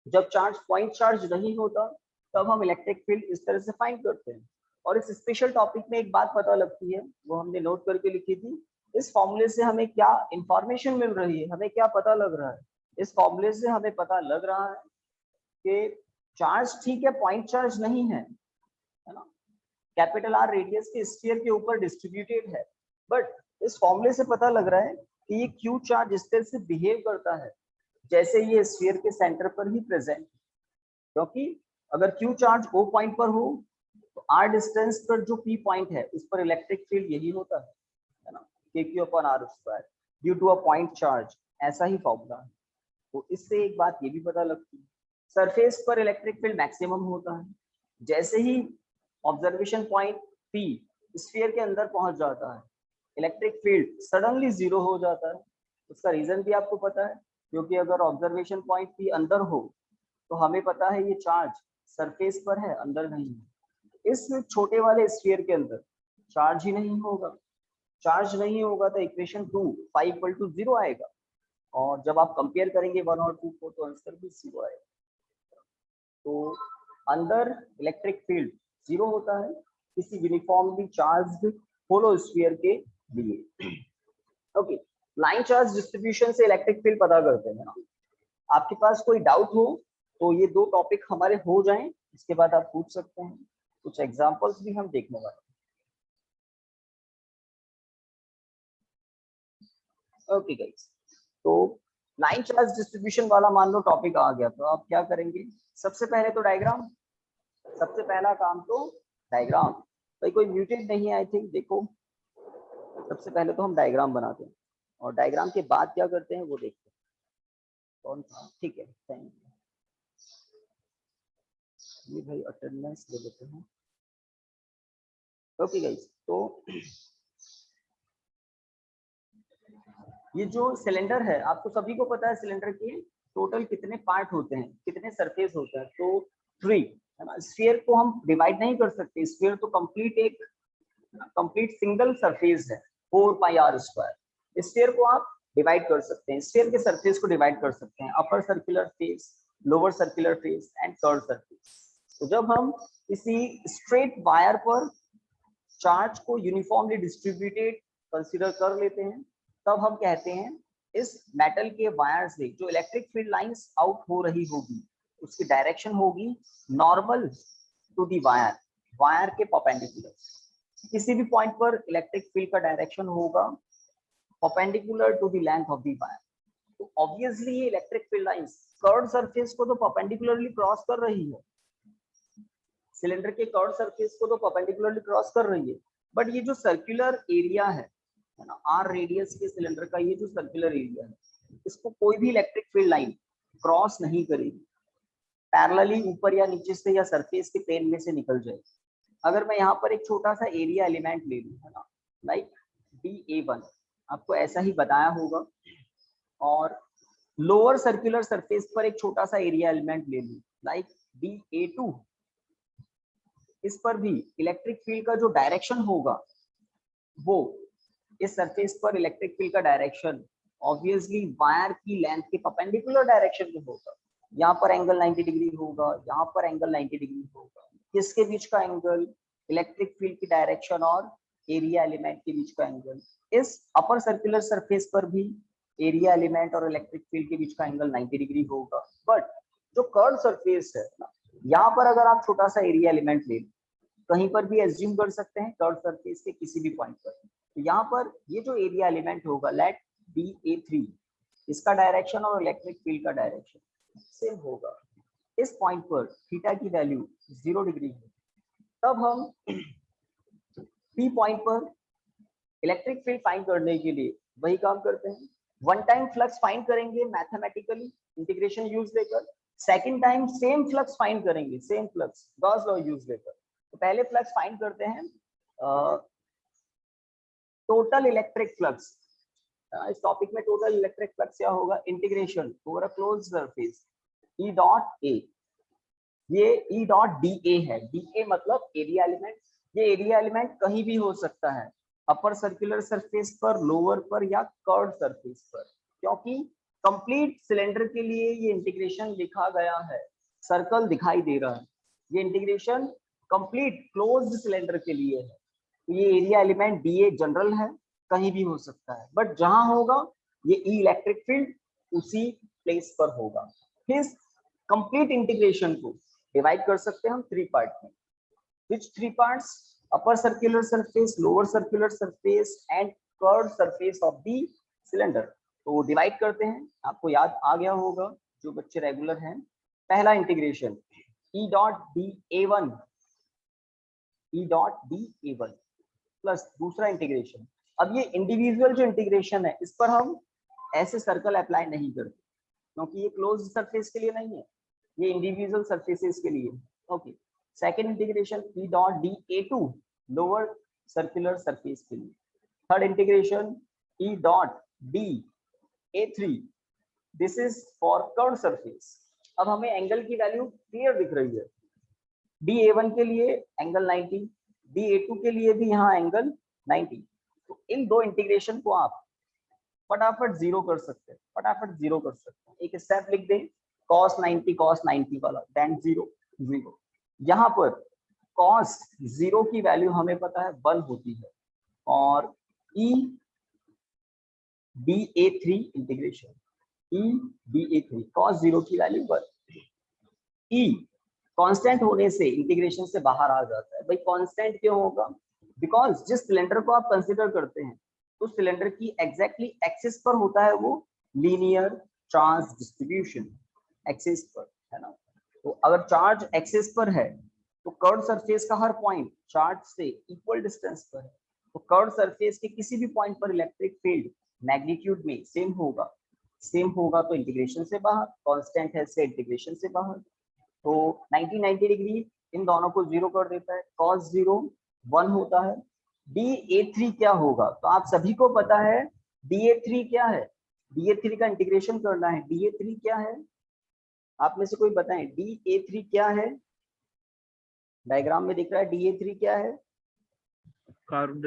जब चार्ज पॉइंट चार्ज नहीं होता तब हम इलेक्ट्रिक फील्ड इस तरह से फाइंड करते हैं। और इस स्पेशल टॉपिक में एक बात पता लगती है, वो हमने नोट करके लिखी थी। इस फॉर्मूले से हमें क्या इंफॉर्मेशन मिल रही है, हमें क्या पता लग रहा है। इस फॉर्मूले से हमें पता लग रहा है कि चार्ज ठीक है, पॉइंट चार्ज नहीं है, है ना, कैपिटल आर रेडियस के स्फीयर के ऊपर डिस्ट्रीब्यूटेड है, बट इस फॉर्मूले से पता लग रहा है कि ये क्यू चार्ज इस तरह से बिहेव करता है जैसे ये स्फीयर के सेंटर पर ही प्रेजेंट। क्योंकि अगर क्यू चार्ज ओ पॉइंट पर हो तो आर डिस्टेंस पर जो पी पॉइंट है उस पर इलेक्ट्रिक फील्ड यही होता है ना, KQ upon R square due to a point charge. ऐसा ही फॉर्मूला है। तो इससे एक बात ये भी पता लगती है, सरफेस पर इलेक्ट्रिक फील्ड मैक्सिमम होता है। जैसे ही ऑब्जर्वेशन पॉइंट पी स्फीयर के अंदर पहुंच जाता है, इलेक्ट्रिक फील्ड सडनली जीरो हो जाता है। उसका रीजन भी आपको पता है, क्योंकि अगर ऑब्जर्वेशन पॉइंट पी अंदर हो तो हमें पता है ये चार्ज सरफेस पर है, अंदर नहीं है। इस छोटे वाले स्फीयर के अंदर चार्ज ही नहीं होगा। चार्ज नहीं होगा तो इक्वेशन 2 फाइव इक्वल टू 0 आएगा, और जब आप कंपेयर करेंगे 1 और 2 को तो आंसर भी 0 आएगा। तो अंदर इलेक्ट्रिक फील्ड 0 होता है किसी यूनिफॉर्मली चार्ज्ड होलो स्फीयर के लिए। ओके, लाइन चार्ज डिस्ट्रीब्यूशन से इलेक्ट्रिक फील्ड पता करते हैं ना। आपके पास कोई डाउट हो तो ये दो टॉपिक हमारे हो जाएं, इसके बाद आप पूछ सकते हैं। कुछ एग्जांपल्स भी हम देखने वाले हैं। ओके गाइस, तो लाइन चार्ज डिस्ट्रीब्यूशन वाला मान लो टॉपिक आ गया, तो आप क्या करेंगे, सबसे पहले तो डायग्राम, सबसे पहला काम तो डायग्राम। भाई कोई म्यूटेड नहीं है आई थिंक, देखो सबसे पहले तो हम डायग्राम बनाते हैं और डायग्राम के बाद क्या करते हैं वो देखते हैं। कौन था, ठीक है, थैंक यू। ये भाई अटेंडेंस ले लेते हैं। ओके गाइस, तो ये जो सिलेंडर है आपको सभी को पता है सिलेंडर के टोटल कितने पार्ट होते हैं, कितने सरफेस होते हैं, तो 3 है ना। स्फीयर को हम डिवाइड नहीं कर सकते, स्फीयर तो कंप्लीट एक कंप्लीट सिंगल सरफेस है 4 पाई आर स्क्वायर। स्फीयर को आप डिवाइड कर सकते हैं, स्फीयर के सरफेस को डिवाइड कर सकते हैं, upper circular face, lower circular face and curve surface. तो जब हम किसी स्ट्रेट वायर पर चार्ज को यूनिफॉर्मली डिस्ट्रीब्यूटेड कंसीडर कर लेते हैं, तब हम कहते हैं इस मेटल के वायर से जो इलेक्ट्रिक फील्ड लाइंस आउट हो रही होगी उसकी डायरेक्शन होगी normal to the wire, wire के परपेंडिकुलर। किसी भी पॉइंट पर इलेक्ट्रिक फील्ड का डायरेक्शन होगा perpendicular to the length of the wire. तो ऑब्वियसली ये electric field lines curve surface को तो परपेंडिकुलरली क्रॉस कर रही है, सिलेंडर के कर्व सरफेस को तो परपेंडिकुलरली क्रॉस कर रही है, बट ये जो सर्कुलर एरिया है ना, आर रेडियस के सिलेंडर का ये जो सर्कुलर एरिया है, इसको कोई भी इलेक्ट्रिक फील्ड लाइन क्रॉस नहीं करेगी, पैरेलली ऊपर या नीचे से या सरफेस के प्लेन में से निकल जाएगी। अगर मैं यहाँ पर एक छोटा सा एरिया एलिमेंट ले लूँ, है ना, लाइक DA1, आपको ऐसा ही बताया होगा, और लोअर सर्कुलर सरफेस पर एक छोटा सा एरिया एलिमेंट ले लूँ लाइक DA2, इस पर भी इलेक्ट्रिक फील्ड का जो डायरेक्शन होगा वो इस सरफेस पर इलेक्ट्रिक फील्ड का डायरेक्शन ऑब्वियसली वायर की लेंथ के परपेंडिकुलर डायरेक्शन में होगा। यहाँ पर एंगल 90 डिग्री होगा, यहाँ पर एंगल 90 डिग्री होगा। किसके बीच का एंगल, इलेक्ट्रिक फील्ड की डायरेक्शन और एरिया एलिमेंट के बीच का एंगल। इस अपर सर्कुलर सरफेस पर भी एरिया एलिमेंट और इलेक्ट्रिक फील्ड के बीच का एंगल 90 डिग्री होगा। बट जो कर्व सरफेस है ना, यहाँ पर अगर आप छोटा सा एरिया एलिमेंट ले, कहीं पर भी एज्यूम कर सकते हैं कर्व सरफेस के किसी भी पॉइंट पर, तो यहाँ पर ये जो एरिया एलिमेंट होगा लेट DA3, इसका डायरेक्शन और इलेक्ट्रिक फील्ड का डायरेक्शन सेम होगा। इस पॉइंट पर थीटा की वैल्यू 0 डिग्री है, तब हम पी पॉइंट पर इलेक्ट्रिक फील्ड फाइंड करने के लिए वही काम करते हैं। वन टाइम फ्लक्स फाइंड करेंगे मैथमेटिकली इंटीग्रेशन यूज लेकर, second time same flux find करेंगे, same flux Gauss law use लेकर। तो पहले फ्लक्स फाइंड करते हैं टोटल इलेक्ट्रिक फ्लक्स। इस टॉपिक में टोटल इलेक्ट्रिक फ्लक्स क्या होगा, integration over a closed surface E dot A, ये ई डॉट डी ए है, डी ए मतलब एरिया एलिमेंट। ये एरिया एलिमेंट कहीं भी हो सकता है, अपर सर्कुलर सरफेस पर, लोअर पर या कर्व सरफेस पर, क्योंकि कंप्लीट सिलेंडर के लिए ये इंटीग्रेशन लिखा गया है, सर्कल दिखाई दे रहा है, ये इंटीग्रेशन कंप्लीट क्लोज्ड सिलेंडर के लिए है। तो ये area element D a general है, कहीं भी हो सकता है, बट जहां होगा ये ई इलेक्ट्रिक फील्ड उसी प्लेस पर होगा। फिर कंप्लीट इंटीग्रेशन को डिवाइड कर सकते हैं हम 3 पार्ट में। विच 3 parts, upper circular surface, lower circular surface and curved surface of the cylinder. तो डिवाइड करते हैं, आपको याद आ गया होगा जो बच्चे रेगुलर हैं। पहला integration E dot D A one, E dot D A one plus दूसरा इंटीग्रेशन। अब ये इंडिविजुअल जो इंटीग्रेशन है इस पर हम ऐसे सर्कल अप्लाई नहीं करते, क्योंकि ये क्लोज सरफेस के लिए नहीं है, ये इंडिविजुअल सरफेसेस के लिए। Okay, second integration E dot D A two, lower circular surface के लिए। Third integration E dot D A three, this is for curve surface. अब हमें एंगल की वैल्यू क्लियर दिख रही है, डी ए वन के लिए एंगल 90, डी ए टू के लिए भी यहाँ एंगल 90। तो इन दो इंटीग्रेशन को आप फटाफट जीरो कर सकते हैं, फटाफट जीरो कर सकते हैं। एक स्टेप लिख दें, cos 90 वाला, देन जीरो जीरो। यहाँ पर cos 0 की वैल्यू हमें पता है 1 होती है, और e dA3 integration, e dA3 cos 0 की वैल्यू 1। e कांस्टेंट होने से इंटीग्रेशन से बाहर आ जाता है। भाई कांस्टेंट क्यों होगा, बिकॉज जिस सिलेंडर को आप कंसिडर करते हैं उस सिलेंडर की एग्जैक्टली एक्सिस पर होता है वो लीनियर चार्ज डिस्ट्रीब्यूशन, एक्सिस पर, है ना। तो अगर चार्ज एक्सिस पर है तो कर्व सरफेस का हर पॉइंट चार्ज से इक्वल डिस्टेंस पर है, तो कर्व सरफेस के किसी भी पॉइंट पर इलेक्ट्रिक फील्ड मैग्नीट्यूड में सेम होगा, सेम होगा तो इंटीग्रेशन से बाहर, कांस्टेंट है से इंटीग्रेशन से बाहर। तो 90 डिग्री इन दोनों को जीरो कर देता है, cos 0 1 होता है। dA3 क्या होगा, तो आप सभी को पता है dA3 क्या है, dA3 का इंटीग्रेशन करना है। dA3 क्या है, आप में से कोई बताएं dA3 क्या है, डायग्राम में दिख रहा है dA3 क्या है, कर्व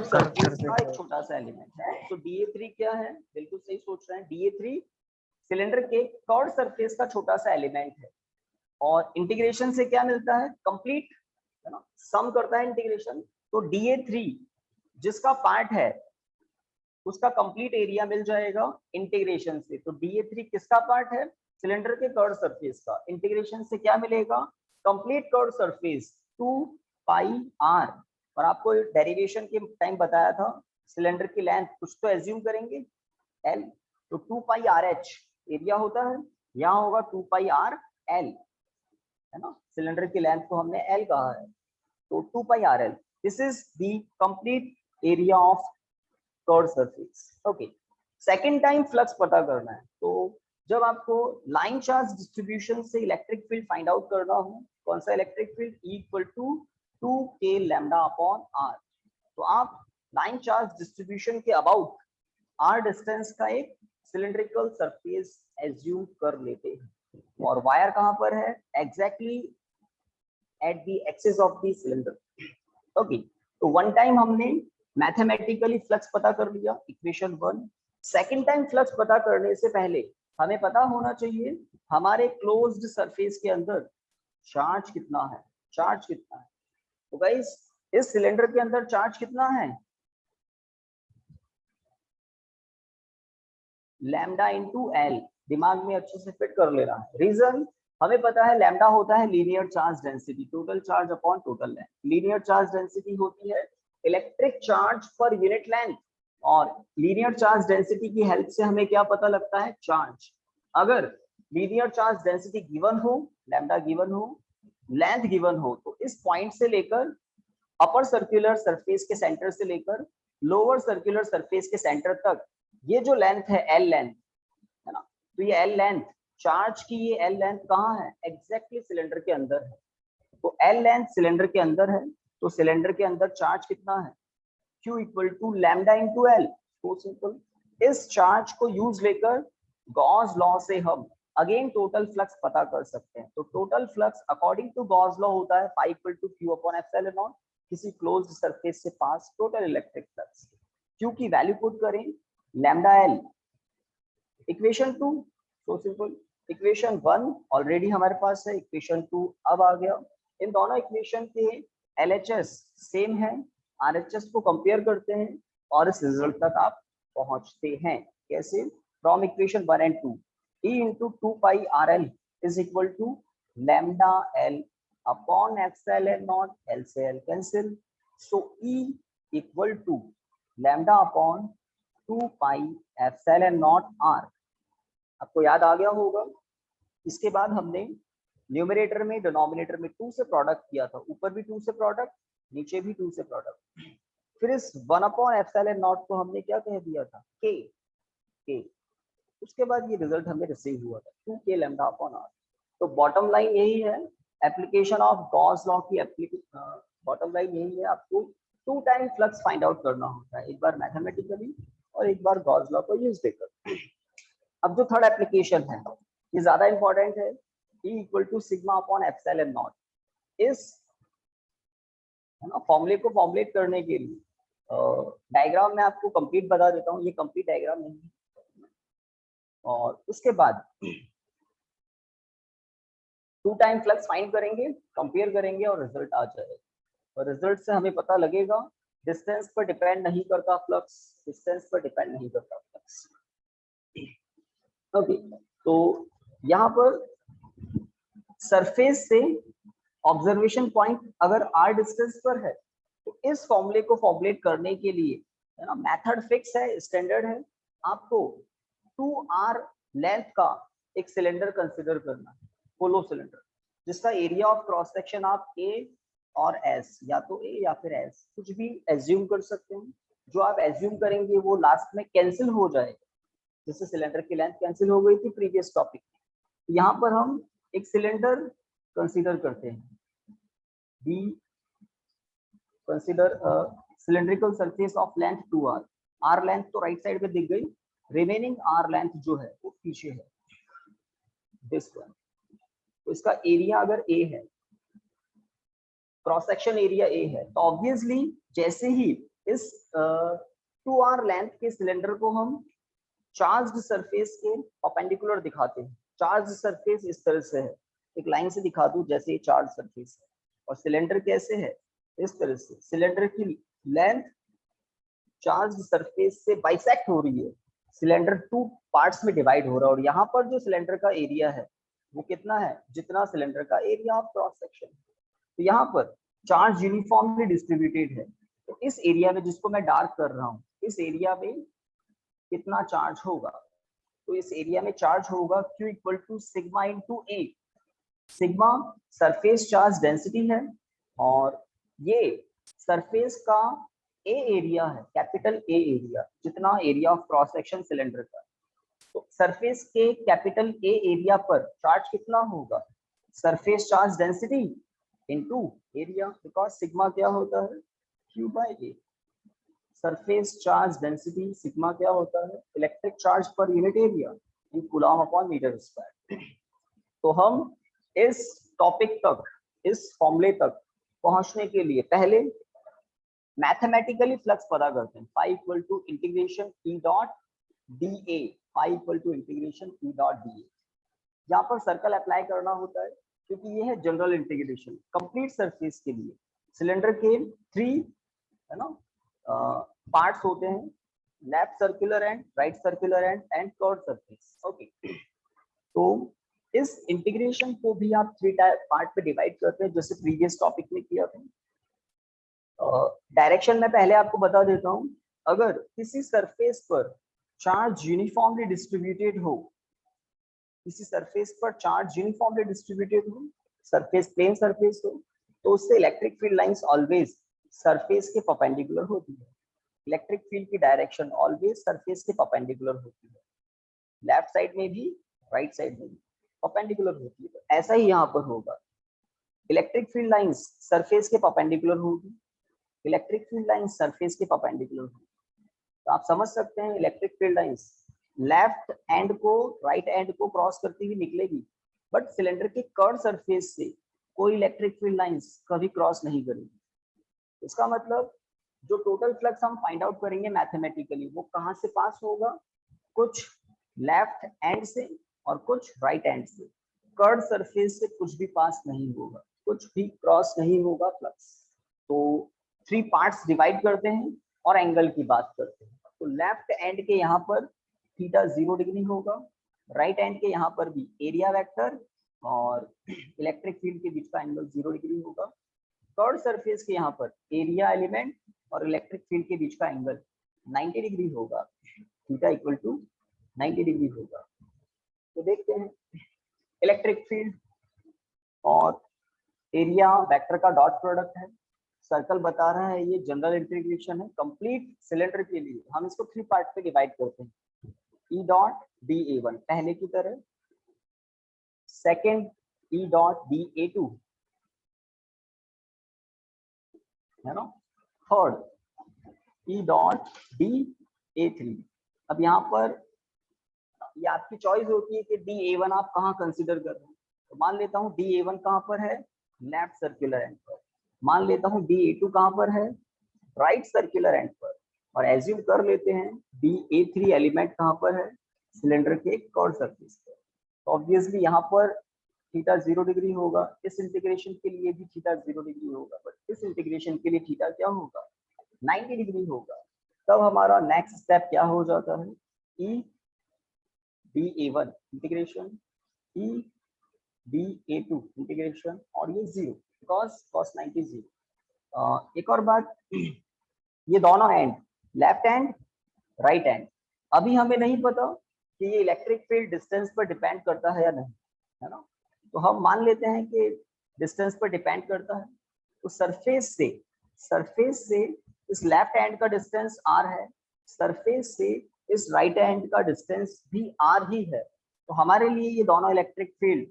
सरफेस का एक छोटा सा एलिमेंट है। तो dA3 क्या है, बिल्कुल सही सोच रहे हैं, dA3 सिलेंडर के कर्व सरफेस का छोटा सा एलिमेंट है, और इंटीग्रेशन से क्या मिलता है, कंप्लीट, है ना, सम करता है इंटीग्रेशन। तो dA3 जिसका पार्ट है उसका कंप्लीट एरिया मिल जाएगा इंटीग्रेशन से। तो dA3 किसका पार्ट है, सिलेंडर के कर्व सरफेस का, इंटीग्रेशन से क्या मिलेगा, कंप्लीट कर्व सरफेस 2 पाई r। और आपको डेरिवेशन के टाइम बताया था सिलेंडर की लेंथ कुछ तो एज्यूम करेंगे l, तो 2 पाई RH एरिया होता है, यहाँ होगा 2 पाई r l, है ना, सिलेंडर की लेंथ को हमने l कहा है, तो 2 pi RL, this is the complete area of curve surface. Okay, second time flux पता करना है, तो जब आपको लाइन चार्ज डिस्ट्रीब्यूशन से इलेक्ट्रिक फील्ड फाइंड आउट करना हो, कौन सा electric field, equal to 2k lambda upon r, तो आप लाइन चार्ज डिस्ट्रीब्यूशन के अबाउट r डिस्टेंस का एक सिलिंड्रिकल सरफेस एज्यूम कर लेते हैं, और वायर कहां पर है, exactly at the axis of the cylinder. Okay, तो वन टाइम हमने मैथमेटिकली फ्लक्स पता कर लिया, इक्वेशन 1। सेकंड टाइम फ्लक्स पता करने से पहले हमें पता होना चाहिए हमारे क्लोज्ड सरफेस के अंदर चार्ज कितना है, चार्ज कितना है। तो गाइस इस सिलेंडर के अंदर चार्ज कितना है, लैम्डा इंटू एल, दिमाग में अच्छे से फिट कर लेना है। रीजन हमें पता है लैम्डा होता है linear charge density, total charge upon total length. Linear charge density होती है electric charge per unit length, और लीनियर चार्ज डेंसिटी की हेल्प से हमें क्या पता लगता है, चार्ज। अगर लीनियर चार्ज डेंसिटी गिवन हो, लैम्डा गिवन हो, लेंथ गिवन हो, तो इस पॉइंट से लेकर अपर सर्कुलर सरफेस के सेंटर से लेकर लोअर सर्कुलर सरफेस के सेंटर तक ये जो लेंथ है एल लेंथ है ना, तो ये एल लेंथ चार्ज की, ये एल लेंथ कहाँ है, एग्जैक्टली सिलेंडर के अंदर है। तो एल लेंथ सिलेंडर के अंदर है, तो सिलेंडर के अंदर चार्ज कितना है, Q equal to lambda into L. तो सिंपल, इस चार्ज को यूज लेकर गॉस लॉ से हम अगेन टोटल फ्लक्स पता कर सकते हैं। तो total flux according to Gauss law होता है phi equal to Q upon epsilon naught, किसी क्लोज्ड सरफेस से pass total electric flux. Q की वैल्यू पुट करें lambda L, equation 2, so simple, equation 1 already हमारे पास है, इक्वेशन 2 अब आ गया। इन दोनों इक्वेशन के LHS सेम है, RHS को कंपेयर करते हैं और इस रिजल्ट तक आप पहुंचते हैं। कैसे, from equation 1 and 2, E into 2 pi RL is equal to lambda L upon epsilon naught, L से L cancel, so E equal to lambda upon 2 pi epsilon naught R। आपको याद आ गया होगा। इसके बाद हमने न्यूमरेटर में डिनोमिनेटर में 2 से प्रोडक्ट किया था, ऊपर भी 2 से प्रोडक्ट, नीचे भी 2 से प्रोडक्ट। फिर इस 1 अपॉन एप्सिलॉन नॉट को हमने क्या कह दिया था, के। उसके बाद ये रिजल्ट हमें रिसीव हुआ था 2k लैम्डा अपॉन r। तो बॉटम लाइन यही है, एप्लीकेशन ऑफ गॉस लॉ की बॉटम लाइन यही है, आपको 2 टाइम फ्लक्स फाइंड आउट करना होता है, एक बार मैथमेटिकली और एक बार गॉस लॉ को यूज देकर। अब जो थर्ड एप्लीकेशन है ये ज्यादा इंपॉर्टेंट है, E equal to sigma upon epsilon naught. इस फॉर्मूले को फॉर्मुलेट करने के लिए डायग्राम में आपको कंप्लीट बता देता हूँ, ये कंप्लीट डायग्राम नहीं है। और उसके बाद 2 टाइम फ्लक्स फाइंड करेंगे, कंपेयर करेंगे और रिजल्ट आ जाएगा। और रिजल्ट से हमें पता लगेगा डिस्टेंस पर डिपेंड नहीं करता फ्लक्स, डिस्टेंस पर डिपेंड नहीं करता फ्लक्स। ओके, तो यहाँ पर सरफेस से ऑब्जर्वेशन पॉइंट अगर r डिस्टेंस पर है, तो इस फॉर्मूले को फॉर्मुलेट करने के लिए है ना, मेथड फिक्स है, स्टैंडर्ड है, आपको 2r लेंथ का एक सिलेंडर कंसीडर करना है, होलो सिलेंडर, जिसका एरिया ऑफ क्रॉस सेक्शन आप a और s, या तो a या फिर s कुछ भी एज्यूम कर सकते हैं। जो आप एज्यूम करेंगे वो लास्ट में कैंसिल हो जाएगा, जैसे सिलेंडर की लेंथ कैंसिल हो गई थी प्रीवियस टॉपिक में। यहाँ पर हम एक सिलेंडर कंसीडर करते हैं, B consider cylindrical surface of length 2r। r length तो राइट साइड पे दिख गई, रिमेनिंग r लेंथ जो है वो पीछे है, दिस वन। तो इसका एरिया अगर a है, क्रॉस सेक्शन एरिया a है, तो ऑब्वियसली जैसे ही इस 2r लेंथ के सिलेंडर को हम चार्ज्ड सरफेस के परपेंडिकुलर दिखाते हैं, चार्ज सरफेस इस तरह से है, एक लाइन से दिखा दूं जैसे ये चार्ज सरफेस है, और सिलेंडर कैसे है, इस तरह से सिलेंडर की लेंथ चार्ज सरफेस से बाइसेक्ट हो रही है, सिलेंडर 2 पार्ट्स में डिवाइड हो रहा है, और यहाँ पर जो सिलेंडर का एरिया है वो कितना है, जितना सिलेंडर का एरिया ऑफ क्रॉस सेक्शन। तो यहाँ पर चार्ज यूनिफॉर्मली डिस्ट्रीब्यूटेड है, तो इस एरिया में जिसको मैं डार्क कर रहा हूँ, इस एरिया में कितना चार्ज होगा, तो इस एरिया में चार्ज होगा Q equal to sigma into A. Sigma surface charge density है, और ये सरफेस का ए एरिया है, कैपिटल ए एरिया, जितना area of cross section cylinder का। तो सरफेस के कैपिटल ए एरिया पर चार्ज कितना होगा, surface charge density into area, because sigma क्या होता है, Q by A. Surface charge density sigma क्या होता है, electric charge per unit area in coulomb upon metre square. तो हम इस टॉपिक तक, इस फॉर्मूले तक पहुंचने के लिए पहले मैथमेटिकली फ्लक्स पता करते हैं, phi equal to integration E dot D A, phi equal to integration E dot D A. यहाँ पर सर्कल अप्लाई करना होता है क्योंकि ये है जनरल इंटीग्रेशन कंप्लीट सरफेस के लिए। सिलेंडर के 3 है ना पार्ट्स होते हैं, left circular and, right circular and curve surface. Okay, तो इस इंटीग्रेशन को भी आप 3 पार्ट पे डिवाइड करते हैं, जैसे प्रीवियस टॉपिक में किया था। डायरेक्शन में पहले आपको बता देता हूं, अगर किसी सरफेस पर चार्ज यूनिफॉर्मली डिस्ट्रीब्यूटेड हो किसी सरफेस पर चार्ज यूनिफॉर्मली डिस्ट्रीब्यूटेड हो, सरफेस प्लेन सरफेस हो, तो उससे electric field lines always surface के परपेंडिकुलर होती है। इलेक्ट्रिक फील्ड की डायरेक्शन ऑलवेज सरफेस के परपेंडिकुलर होती है, लेफ्ट साइड में भी राइट साइड में भी परपेंडिकुलर होती है। ऐसा ही यहाँ पर होगा, इलेक्ट्रिक फील्ड लाइंस सरफेस के परपेंडिकुलर होगी, इलेक्ट्रिक फील्ड लाइंस सरफेस के परपेंडिकुलर होगी। तो आप समझ सकते हैं electric field lines left and को राइट एंड को क्रॉस करती हुई निकलेगी, बट सिलेंडर के कर्व सरफेस से कोई इलेक्ट्रिक फील्ड लाइंस कभी क्रॉस नहीं करेगी। इसका मतलब जो टोटल फ्लक्स हम फाइंड आउट करेंगे मैथमेटिकली, वो कहाँ से पास होगा, कुछ लेफ्ट एंड से और कुछ राइट एंड से। कर्व सरफेस से कुछ भी पास नहीं होगा, कुछ भी क्रॉस नहीं होगा फ्लक्स। तो 3 पार्ट्स डिवाइड करते हैं और एंगल की बात करते हैं। तो लेफ्ट एंड के यहाँ पर थीटा 0 डिग्री होगा, राइट एंड के यहाँ पर भी एरिया वेक्टर और इलेक्ट्रिक फील्ड के बीच का एंगल 0 डिग्री होगा। कर्व सरफेस के यहाँ पर एरिया एलिमेंट और इलेक्ट्रिक फील्ड के बीच का एंगल 90 डिग्री होगा, थीटा इक्वल टू 90 डिग्री होगा। तो देखते हैं इलेक्ट्रिक फील्ड और एरिया वेक्टर का डॉट प्रोडक्ट है, सर्कल बता रहा है, ये जनरल इंटीग्रेशन है। कंप्लीट सिलेंडर के लिए हम इसको 3 पार्ट पे डिवाइड करते हैं, E dot D A one पहले की तरह, second E dot D A two है ना, third E dot D A three. अब यहाँ पर ये आपकी चॉइस होती है कि डी ए वन आप कहाँ कंसिडर कर रहे हैं। तो मान लेता हूँ डी ए वन कहाँ पर है, लेफ्ट सर्कुलर एंड पर। मान लेता हूँ डी ए टू कहाँ पर है, राइट सर्कुलर एंड पर। और एज्यूम कर लेते हैं डी ए थ्री एलिमेंट कहाँ पर है, सिलेंडर के कर्व सरफेस पर। तो ऑब्वियसली यहाँ पर थीटा 0 डिग्री होगा, इस इंटीग्रेशन के लिए भी थीटा 0 डिग्री होगा, बट इस इंटीग्रेशन के लिए थीटा क्या होगा, 90 डिग्री होगा। तब हमारा नेक्स्ट स्टेप क्या हो जाता है, E d A one integration, E d A two integration, और ये 0 बिकॉज cos 90 0। एक और बात, ये दोनों and left and right and, अभी हमें नहीं पता कि ये इलेक्ट्रिक फील्ड डिस्टेंस पर डिपेंड करता है या नहीं, है ना। तो हम मान लेते हैं कि डिस्टेंस पर डिपेंड करता है। तो सरफेस से इस लेफ्ट एंड का डिस्टेंस r है, सरफेस से इस राइट एंड का डिस्टेंस भी r ही है। तो हमारे लिए ये दोनों इलेक्ट्रिक फील्ड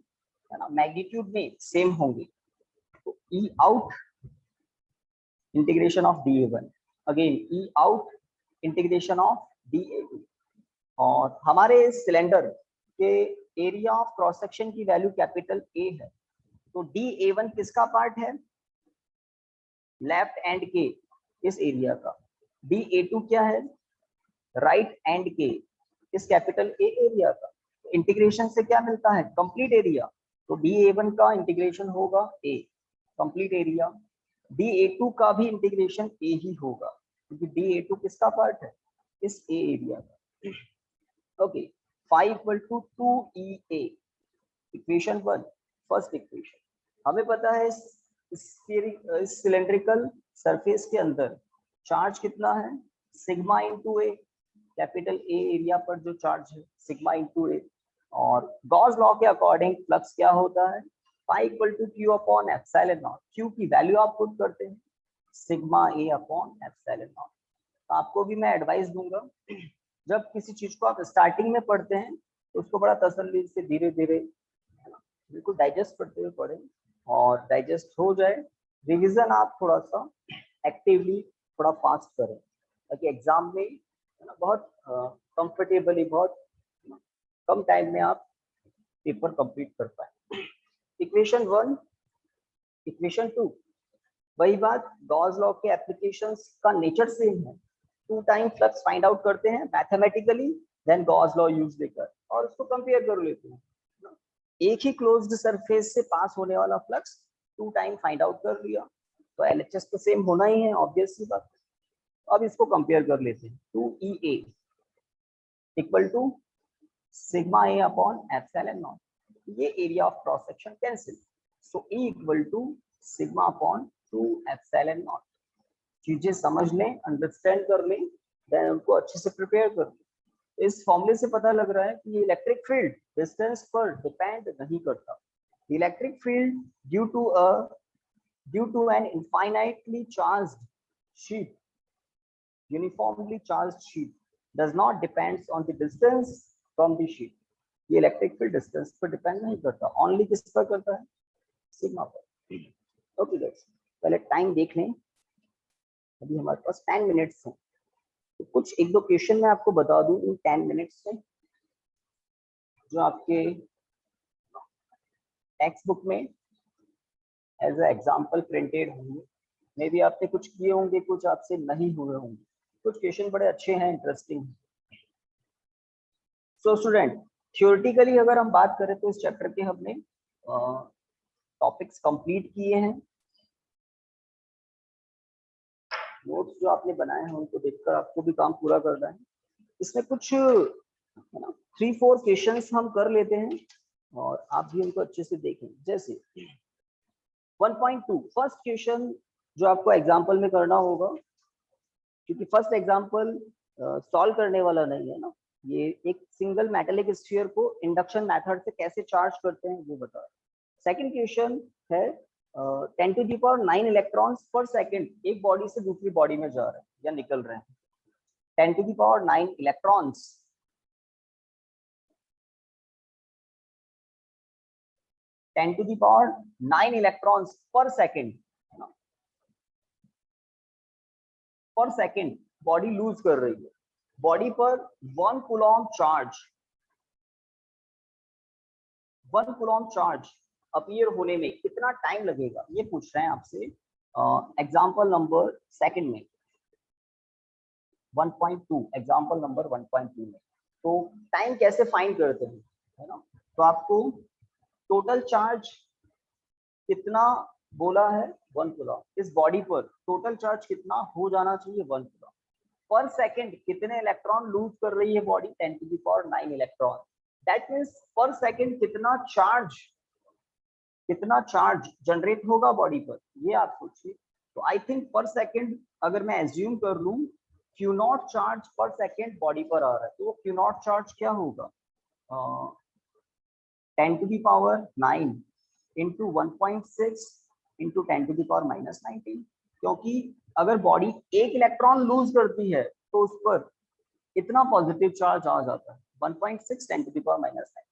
है ना मैग्नीट्यूड में सेम होंगे। तो E out integration of D A one, again E out integration of D A two. और हमारे इस सिलेंडर के एरिया ऑफ क्रॉस सेक्शन की वैल्यू कैपिटल ए है। तो डी ए वन किसका पार्ट है, लेफ्ट एंड के इस एरिया का। डी ए टू क्या है, राइट एंड के इस कैपिटल ए एरिया का। इंटीग्रेशन से क्या मिलता है, कंप्लीट एरिया। तो डी ए वन का इंटीग्रेशन होगा A, complete area. D A two का भी इंटीग्रेशन ए ही होगा, क्योंकि डी ए टू किसका पार्ट है, इस ए एरिया का। Okay, phi equal to 2EA, equation 1, first equation. हमें पता है इस सिलेंड्रिकल सरफेस के अंदर चार्ज कितना है, sigma into A, capital A area पर जो चार्ज है सिग्मा इंटू ए। और गॉस लॉ के अकॉर्डिंग फ्लक्स क्या होता है, pi equal to Q upon epsilon naught. Q की वैल्यू आप पुट करते हैं sigma A upon epsilon naught. तो आपको भी मैं एडवाइस दूंगा, जब किसी चीज को आप स्टार्टिंग में पढ़ते हैं तो उसको बड़ा तसल्ली से धीरे धीरे बिल्कुल डाइजेस्ट करते हुए पढ़ें, और डाइजेस्ट हो जाए रिवीजन आप थोड़ा सा एक्टिवली थोड़ा फास्ट करें, ताकि एग्जाम में बहुत कंफर्टेबली बहुत कम टाइम में आप पेपर कंप्लीट कर पाए। इक्वेशन 1, इक्वेशन 2, वही बात, गॉस लॉ के एप्लीकेशंस का नेचर सेम है। 2 टाइम फ्लक्स फाइंड आउट करते हैं mathematically, then Gauss law use लेकर और उसको कंपेयर कर लेते हैं। एक ही क्लोज्ड सरफेस से पास होने वाला फ्लक्स 2 टाइम फाइंड आउट कर लिया, तो एलएचएस तो सेम होना ही है, ऑब्वियस सी बात। अब इसको कंपेयर कर लेते हैं, 2EA equal to sigma A upon epsilon naught. ये area of cross section cancel, so E equal to sigma upon 2 epsilon naught. चीजें समझ लें, अंडरस्टैंड कर लें, देन उनको अच्छे से प्रिपेयर कर लें। इस फॉर्मूले से पता लग रहा है कि इलेक्ट्रिक फील्ड डिस्टेंस पर डिपेंड नहीं करता। Electric field due to an infinitely charged sheet, uniformly charged sheet, does not depends on the distance from the sheet. ये इलेक्ट्रिक फील्ड डिस्टेंस पर डिपेंड नहीं करता, ओनली किस पर करता है, सिग्मा पर। ओके गाइस, पहले टाइम देख लें। अभी हमारे पास 10 मिनट्स हैं, तो कुछ एक दो क्वेश्चन मैं आपको बता दूं इन 10 मिनट्स में, जो आपके टेक्स्ट बुक में एज ए एग्जाम्पल प्रिंटेड होंगे। मे बी आपने कुछ किए होंगे, कुछ आपसे नहीं हुए होंगे, कुछ क्वेश्चन बड़े अच्छे हैं, इंटरेस्टिंग। सो स्टूडेंट, थ्योरेटिकली अगर हम बात करें तो इस चैप्टर के हमने टॉपिक्स कंप्लीट किए हैं। नोट्स जो आपने बनाए हैं उनको देखकर आपको भी काम पूरा करना है। इसमें कुछ 3-4 क्वेश्चंस हम कर लेते हैं और आप भी उनको अच्छे से देखें। जैसे 1.2 फर्स्ट क्वेश्चन जो आपको एग्जाम्पल में करना होगा, क्योंकि फर्स्ट एग्जाम्पल सॉल्व करने वाला नहीं है ना, ये एक सिंगल मेटेलिक स्फीयर को इंडक्शन मेथड से कैसे चार्ज करते हैं वो बता रहा है। सेकंड क्वेश्चन है 10⁹ इलेक्ट्रॉन्स पर सेकंड एक बॉडी से दूसरी बॉडी में जा रहे हैं या निकल रहे हैं। 10⁹ इलेक्ट्रॉन्स 10⁹ इलेक्ट्रॉन्स पर सेकंड बॉडी लूज कर रही है। बॉडी पर 1 कूलॉम चार्ज अपीयर होने में कितना टाइम लगेगा, ये पूछ रहे हैं आपसे एग्जाम्पल नंबर सेकंड में 1.2 एग्जाम्पल नंबर 1.2 में। तो टाइम कैसे फाइंड करते हैं, है ना? तो आपको टोटल चार्ज कितना बोला है 1 कूलॉम, इस बॉडी पर टोटल चार्ज कितना हो जाना चाहिए 1 कूलॉम। पर सेकंड कितने इलेक्ट्रॉन लूज कर रही है बॉडी, 10⁹ इलेक्ट्रॉन। दैट मीन्स पर सेकंड कितना चार्ज जनरेट होगा बॉडी पर, ये आप सोचिए। तो आई थिंक पर सेकंड अगर मैं एज्यूम कर लूं Q0 चार्ज पर सेकंड बॉडी पर आ रहा है, तो वो Q0 चार्ज क्या होगा 10⁹ इंटू 1.6 इंटू 10⁻⁻19। क्योंकि अगर बॉडी एक इलेक्ट्रॉन लूज करती है तो उस पर इतना पॉजिटिव चार्ज आ जाता है 1.6 10⁻⁻19।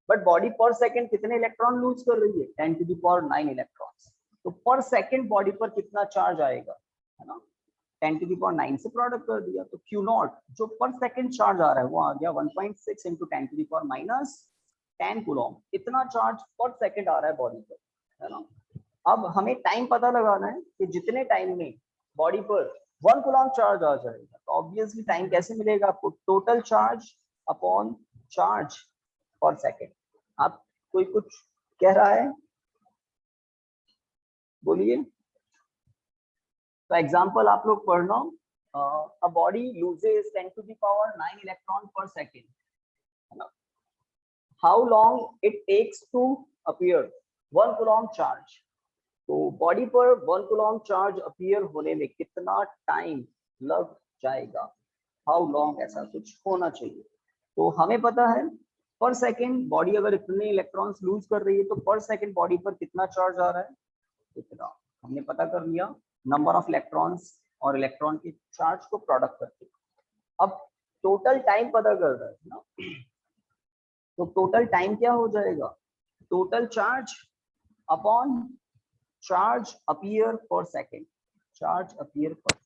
बट बॉडी पर सेकंड कितने इलेक्ट्रॉन लूज कर रही है 10⁹ इलेक्ट्रॉन्स। तो पर सेकंड बॉडी पर कितना चार्ज आएगा, है ना, 10⁹ से प्रोडक्ट कर दिया, तो Q0 जो पर सेकंड चार्ज आ रहा है वो आ गया 1.6 इंटू 10⁻10 कूलॉम। इतना चार्ज पर सेकंड आ रहा है बॉडी पर, है ना। अब हमें टाइम पता लगाना है कि जितने टाइम में बॉडी पर 1 कूलॉम चार्ज आ जाएगा, तो ऑब्वियसली टाइम कैसे मिलेगा आपको, टोटल चार्ज अपॉन चार्ज पर सेकंड। आप कोई कुछ कह रहा है, बोलिए। तो एग्जांपल आप लोग पढ़ना, a body loses 10⁹ electron per second, है ना। How long it takes to appear 1 coulomb charge. तो बॉडी पर 1 कूलॉम चार्ज अपीयर होने में कितना टाइम लग जाएगा, हाउ लॉन्ग, ऐसा कुछ होना चाहिए। तो हमें पता है पर सेकंड बॉडी अगर इतने इलेक्ट्रॉन्स लूज कर रही है तो पर सेकंड बॉडी पर कितना चार्ज आ रहा है, इतना हमने पता कर लिया नंबर ऑफ इलेक्ट्रॉन्स और इलेक्ट्रॉन के चार्ज को प्रोडक्ट करके। अब टोटल टाइम पता कर रहा है ना, तो टोटल टाइम क्या हो जाएगा, total charge upon charge appear पर सेकंड, चार्ज अपीयर पर।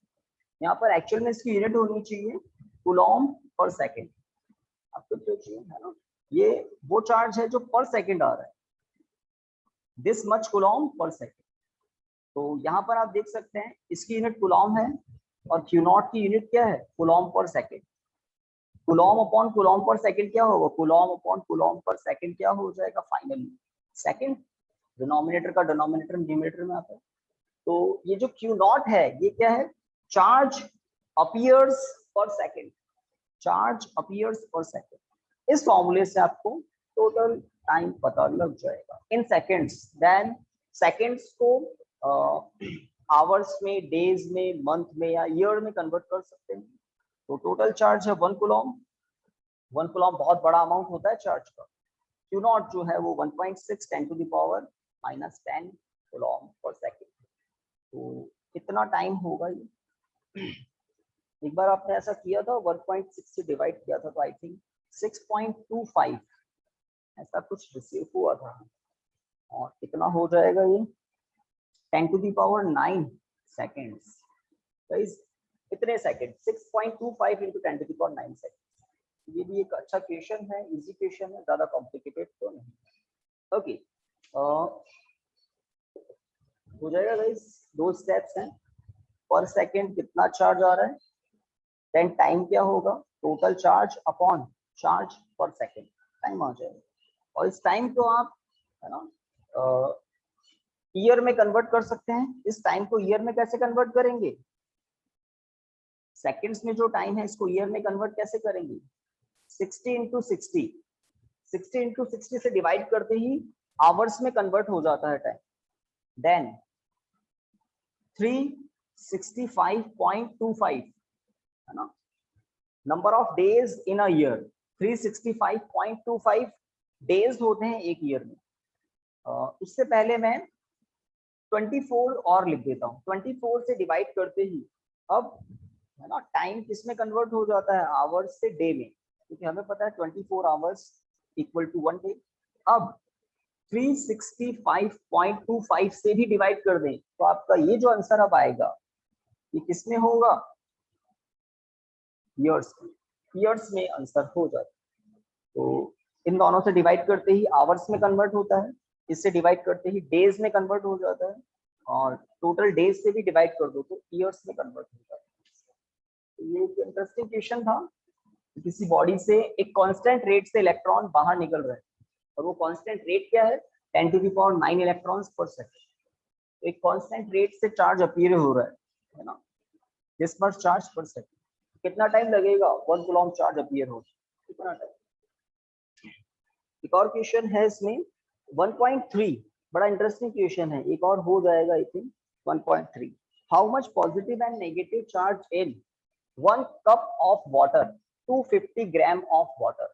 यहाँ पर एक्चुअल में इसकी यूनिट होनी चाहिए कूलॉम पर सेकंड, आपको सोचिए, है ना। ये वो चार्ज है जो पर सेकंड आ रहा है, दिस मच कूलॉम पर सेकंड। तो यहाँ पर आप देख सकते हैं इसकी यूनिट कूलॉम है और Q0 की यूनिट क्या है, कूलॉम पर सेकंड। कूलॉम अपॉन कूलॉम पर सेकंड क्या होगा, कूलॉम अपॉन कूलॉम पर सेकंड क्या हो जाएगा फाइनली, सेकंड। डिनोमिनेटर का डिनोमिनेटर न्यूमरेटर में आता है। तो ये जो Q0 है ये क्या है, चार्ज अपीयर्स पर सेकंड, चार्ज अपीयर्स पर सेकंड। इस फॉर्मूले से आपको टोटल टाइम पता लग जाएगा इन सेकंड्स। देन सेकंड्स को आवर्स में, डेज में, मंथ में या ईयर में कन्वर्ट कर सकते हैं। तो टोटल चार्ज है 1 कूलॉम, 1 कूलम बहुत बड़ा अमाउंट होता है चार्ज का। Q नॉट जो है वो 1.6 10⁻⁻10 कूलम पर सेकेंड। तो कितना टाइम होगा ये? एक बार आपने ऐसा किया था, 1.6 से डिवाइड किया था, तो आई थिंक 6.25 ऐसा कुछ रिसीव हुआ था। और कितना हो जाएगा ये? 10⁻9 सेकेंड्स। गाइस कितने सेकेंड? 6.25 into 10⁻9 second. ये भी एक अच्छा क्वेश्चन है, इजी क्वेश्चन है, ज्यादा कॉम्प्लिकेटेड तो नहीं। ओके, हो जाएगा गाइस। 2 स्टेप्स हैं। पर सेकेंड कितना चार्ज आ रहा है, देन टाइम क्या होगा, टोटल चार्ज अपॉन चार्ज पर सेकेंड, टाइम आ जाएगा। और इस टाइम को आप है ना ईयर में कन्वर्ट कर सकते हैं। इस टाइम को ईयर में कैसे कन्वर्ट करेंगे? सेकेंड्स में जो टाइम है इसको ईयर में कन्वर्ट कैसे करेंगे? 60 इंटू 60, 60 इंटू 60 से डिवाइड करते ही आवर्स में कन्वर्ट हो जाता है टाइम। देन 365.25 है ना, number of days in a year. 365.25 days होते हैं एक ईयर में। उससे पहले मैं 24 और लिख देता हूँ। 24 से डिवाइड करते ही अब है ना टाइम किस में कन्वर्ट हो जाता है? आवर्स से डे में, क्योंकि हमें पता है 24 आवर्स इक्वल टू 1 डे। अब 365.25 से भी डिवाइड कर दें तो आपका ये जो आंसर अब आएगा ये किस में होगा? ईयर्स में। ईयर्स में आंसर हो जाता है। तो इन दोनों से डिवाइड करते ही आवर्स में कन्वर्ट होता है, इससे डिवाइड करते ही डेज में कन्वर्ट हो जाता है, और टोटल डेज से भी डिवाइड कर दो तो ईयर्स में कन्वर्ट हो जाता है। तो ये एक इंटरेस्टिंग क्वेश्चन था। किसी बॉडी से एक कांस्टेंट रेट से इलेक्ट्रॉन बाहर निकल रहे हैं, और वो कांस्टेंट रेट क्या है? 10⁻9 इलेक्ट्रॉन्स पर सेकंड। एक कांस्टेंट रेट से चार्ज अपीयर हो रहा है ना, डिस्पर्स चार्ज पर सेकंड। कितना टाइम लगेगा 1 कूलम चार्ज अपीयर हो? कितना टाइम? एक और क्वेश्चन है इसमें 1.3, बड़ा इंटरेस्टिंग क्वेश्चन है, एक और हो जाएगा I think. 1.3, how much positive and negative charge in 1 cup of water, 250 gram of water.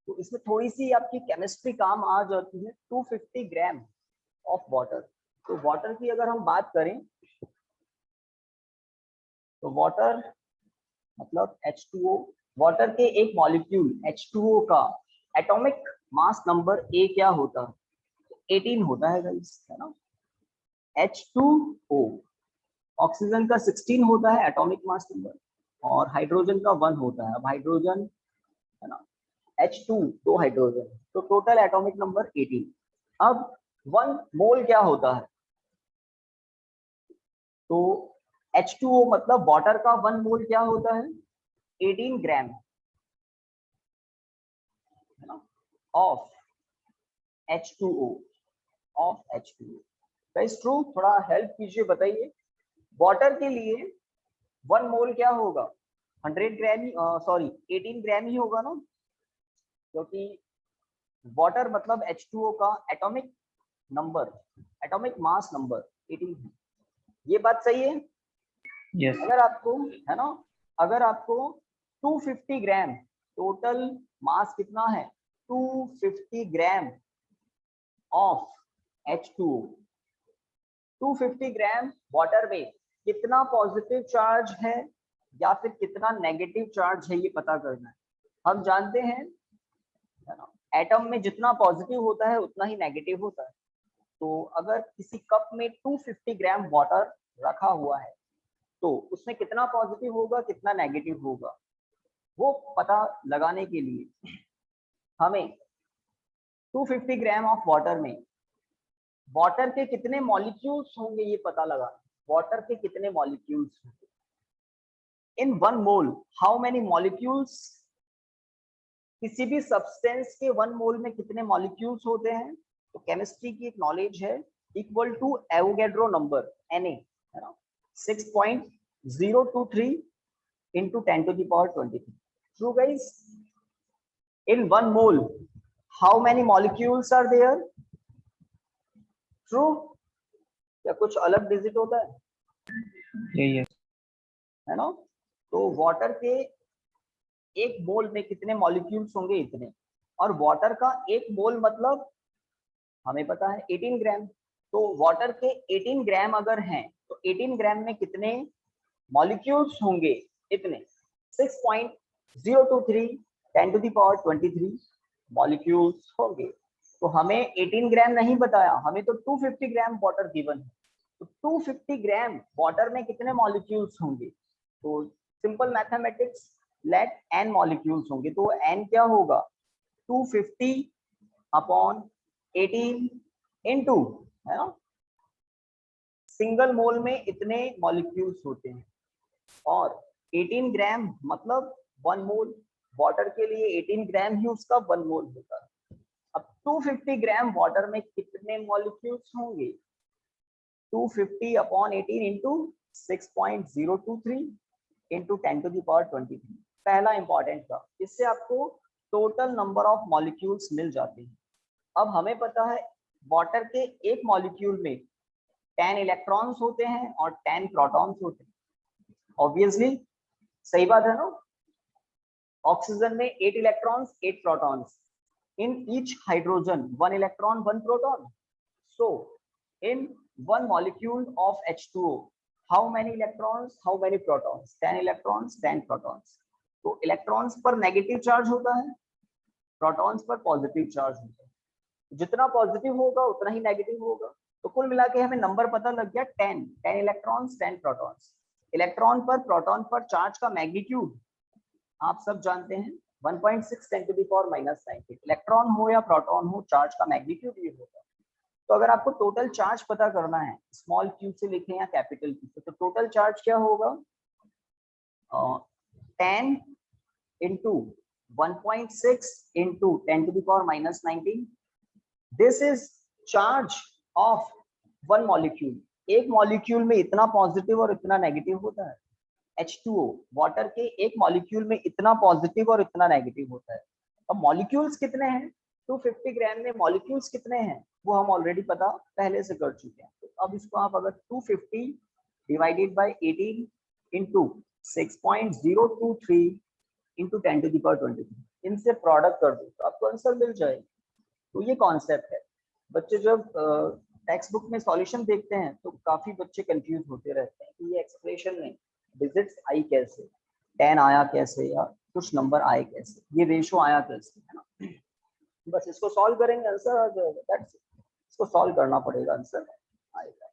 तो इसमें थोड़ी सी आपकी केमिस्ट्री काम आ जाती है। 250 ग्राम ऑफ वाटर, तो वाटर की अगर हम बात करें तो वाटर मतलब H2O। वाटर के एक मॉलिक्यूल H2O का एटॉमिक मास नंबर ए क्या होता है? 18 होता है गाइस, है ना। H2O, ऑक्सीजन का 16 होता है एटॉमिक मास नंबर, और हाइड्रोजन का 1 होता है। अब हाइड्रोजन है ना, H2 दो हाइड्रोजन, तो टोटल एटॉमिक नंबर 18। अब 1 मोल क्या होता है? तो H2O मतलब वाटर का 1 मोल क्या होता है? 18 ग्राम है ना, of H2O, of H2O। Guys true, थोड़ा हेल्प कीजिए, बताइए। वाटर के लिए 1 मोल क्या होगा? 100 ग्राम ही, सॉरी 18 ग्राम ही होगा ना, क्योंकि वाटर मतलब H2O का atomic number, atomic mass number 18 है। ये बात सही है? Yes. अगर आपको है ना, अगर आपको 250 ग्राम टोटल मास कितना है? 250 gram of H2O, 250 gram water में कितना पॉजिटिव चार्ज है या फिर कितना नेगेटिव चार्ज है ये पता करना है। हम जानते हैं है ना, एटम में जितना पॉजिटिव होता है उतना ही नेगेटिव होता है। तो अगर किसी कप में 250 ग्राम वाटर रखा हुआ है तो उसमें कितना पॉजिटिव होगा, कितना नेगेटिव होगा, वो पता लगाने के लिए हमें 250 ग्राम ऑफ वाटर में वाटर के कितने मॉलिक्यूल्स होंगे ये पता लगाना। वाटर के कितने मॉलिक्यूल्स होंगे इन 1 मोल, हाउ मेनी मॉलिक्यूल्स? किसी भी सब्सटेंस के 1 मोल में कितने मॉलिक्यूल्स होते हैं? तो केमिस्ट्री की एक नॉलेज है, equal to Avogadro number Na है ना, 6.023 into 10⁻23। True guys? In 1 mole, how many molecules are there? True? या कुछ अलग डिजिट होता है? Yes. है ना। तो वाटर के एक मोल में कितने मॉलिक्यूल्स होंगे, इतने। और वाटर का एक मोल मतलब हमें पता है 18 ग्राम। तो वाटर के 18 ग्राम अगर हैं तो 18 ग्राम में कितने मॉलिक्यूल्स होंगे, इतने। 6.023 10 to the power 23 मॉलिक्यूल्स होंगे। तो हमें 18 ग्राम नहीं बताया, हमें तो 250 ग्राम वाटर गिवन है। तो 250 ग्राम वाटर में कितने मॉलिक्यूल्स होंगे, तो simple mathematics, let n molecules होंगे। तो n क्या होगा, 250 अपॉन 18 इनटू, है ना, सिंगल मोल में इतने मॉलिक्यूल्स होते हैं। और 18 ग्राम मतलब 1 मोल, वाटर के लिए 18 ग्राम ही उसका 1 मोल होता है। अब 250 ग्राम वाटर में कितने मॉलिक्यूल्स होंगे, 250 upon 18 into 6.023 into 10 to the power 23। पहला इंपॉर्टेंट था, इससे आपको टोटल नंबर ऑफ मॉलिक्यूल्स मिल जाते हैं। अब हमें पता है वाटर के एक मॉलिक्यूल में 10 इलेक्ट्रॉन्स होते हैं और 10 प्रोटॉन्स होते हैं। ऑब्वियसली सही बात है ना। ऑक्सीजन में 8 electrons 8 protons, in each hydrogen 1 electron 1 proton. So in one molecule of H2O how many electrons, how many protons, 10 electrons 10 protons। तो इलेक्ट्रॉन्स पर नेगेटिव चार्ज होता है, प्रोटॉन्स पर पॉजिटिव चार्ज होता है। जितना पॉजिटिव होगा उतना ही नेगेटिव होगा। तो कुल मिला के हमें नंबर पता लग गया 10 इलेक्ट्रॉन्स 10 प्रोटॉन्स। इलेक्ट्रॉन पर प्रोटॉन पर चार्ज का मैग्नीट्यूड आप सब जानते हैं 1.6 10 to the power -19। इलेक्ट्रॉन हो या प्रोटॉन हो, चार्ज का मैग्नीट्यूड ये होगा। तो अगर आपको टोटल चार्ज पता करना है, स्मॉल क्यू से लिखें या कैपिटल क्यू से, तो टोटल चार्ज क्या होगा, 10 into 1.6 into 10 to the power -19। This is charge of one molecule. एक मॉलिक्यूल में इतना पॉजिटिव और इतना नेगेटिव होता है। H2O वाटर के एक मॉलिक्यूल में इतना पॉजिटिव और इतना नेगेटिव होता है। अब मॉलिक्यूल्स कितने हैं, 250 ग्राम में मॉलिक्यूल्स कितने हैं वो हम ऑलरेडी पता पहले से कर चुके हैं। तो अब इसको आप अगर 250 divided by 18 into 6.023 into 10 to the power 23 इनसे प्रोडक्ट कर दो तो आपको आंसर मिल जाएगा। तो ये कॉन्सेप्ट है। बच्चे जब टेक्स्ट बुक में सॉल्यूशन देखते हैं तो काफी बच्चे कंफ्यूज होते रहते हैं कि ये एक्सप्रेशन में डिजिट्स आई कैसे, 10 आया कैसे, या कुछ नंबर आए कैसे, ये रेशो आया कैसे, है ना। बस इसको सॉल्व करेंगे आंसर आ जाएगा, दैट्स इट। इसको सॉल्व करना पड़ेगा, आंसर आएगा।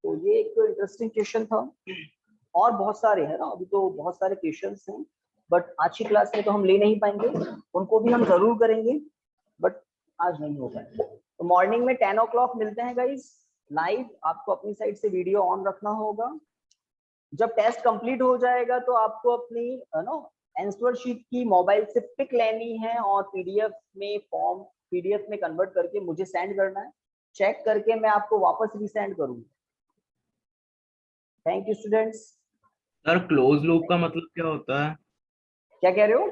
तो ये एक इंटरेस्टिंग क्वेश्चन था। और बहुत सारे हैं ना, अभी तो बहुत सारे क्वेश्चंस हैं, बट आज की क्लास में तो हम ले नहीं पाएंगे, उनको भी हम जरूर करेंगे, बट आज नहीं हो पाएंगे। तो मॉर्निंग में 10 o'clock मिलते हैं गाइस लाइव। आपको अपनी साइड से वीडियो ऑन रखना होगा। जब टेस्ट कंप्लीट हो जाएगा तो आपको अपनी आंसर शीट की मोबाइल से पिक लेनी है और पीडीएफ में फॉर्म पीडीएफ में कन्वर्ट करके मुझे सेंड करना है। चेक करके मैं आपको वापस रीसेंड करूंगा। Thank you students. Sir close loop का मतलब क्या होता है? क्या कह रहे हो?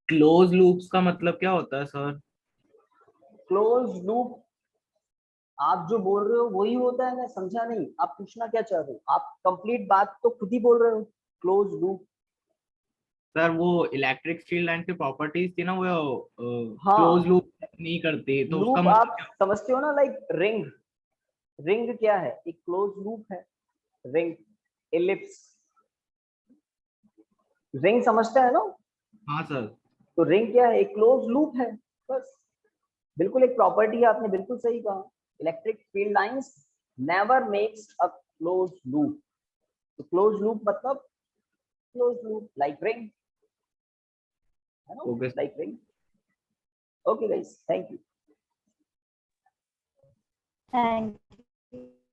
क्लोज लूप्स का मतलब क्या होता है सर? क्लोज लूप आप जो बोल रहे हो वही होता है, मैं समझा नहीं। आप पूछना क्या चाह रहे हो? आप कंप्लीट बात तो खुद ही बोल रहे हो। क्लोज लूप, सर वो इलेक्ट्रिक फील्ड लाइन की प्रॉपर्टीज थी ना, वो क्लोज हाँ। लूप नहीं करती, तो उसका लूप मतलब आप क्या? समझते हो ना, लाइक रिंग। रिंग क्या है? एक क्लोज लूप है। रिंग, एलिप्स, रिंग समझते हैं ना। हाँ सर। तो रिंग क्या है? एक क्लोज लूप है, बस। बिल्कुल एक प्रॉपर्टी है, आपने बिल्कुल सही कहा। Electric field lines never makes a close loop. तो क्लोज लूप मतलब क्लोज लूप लाइक रिंग, है ना, okay. Like ring. Okay guys, thank you. Thank you.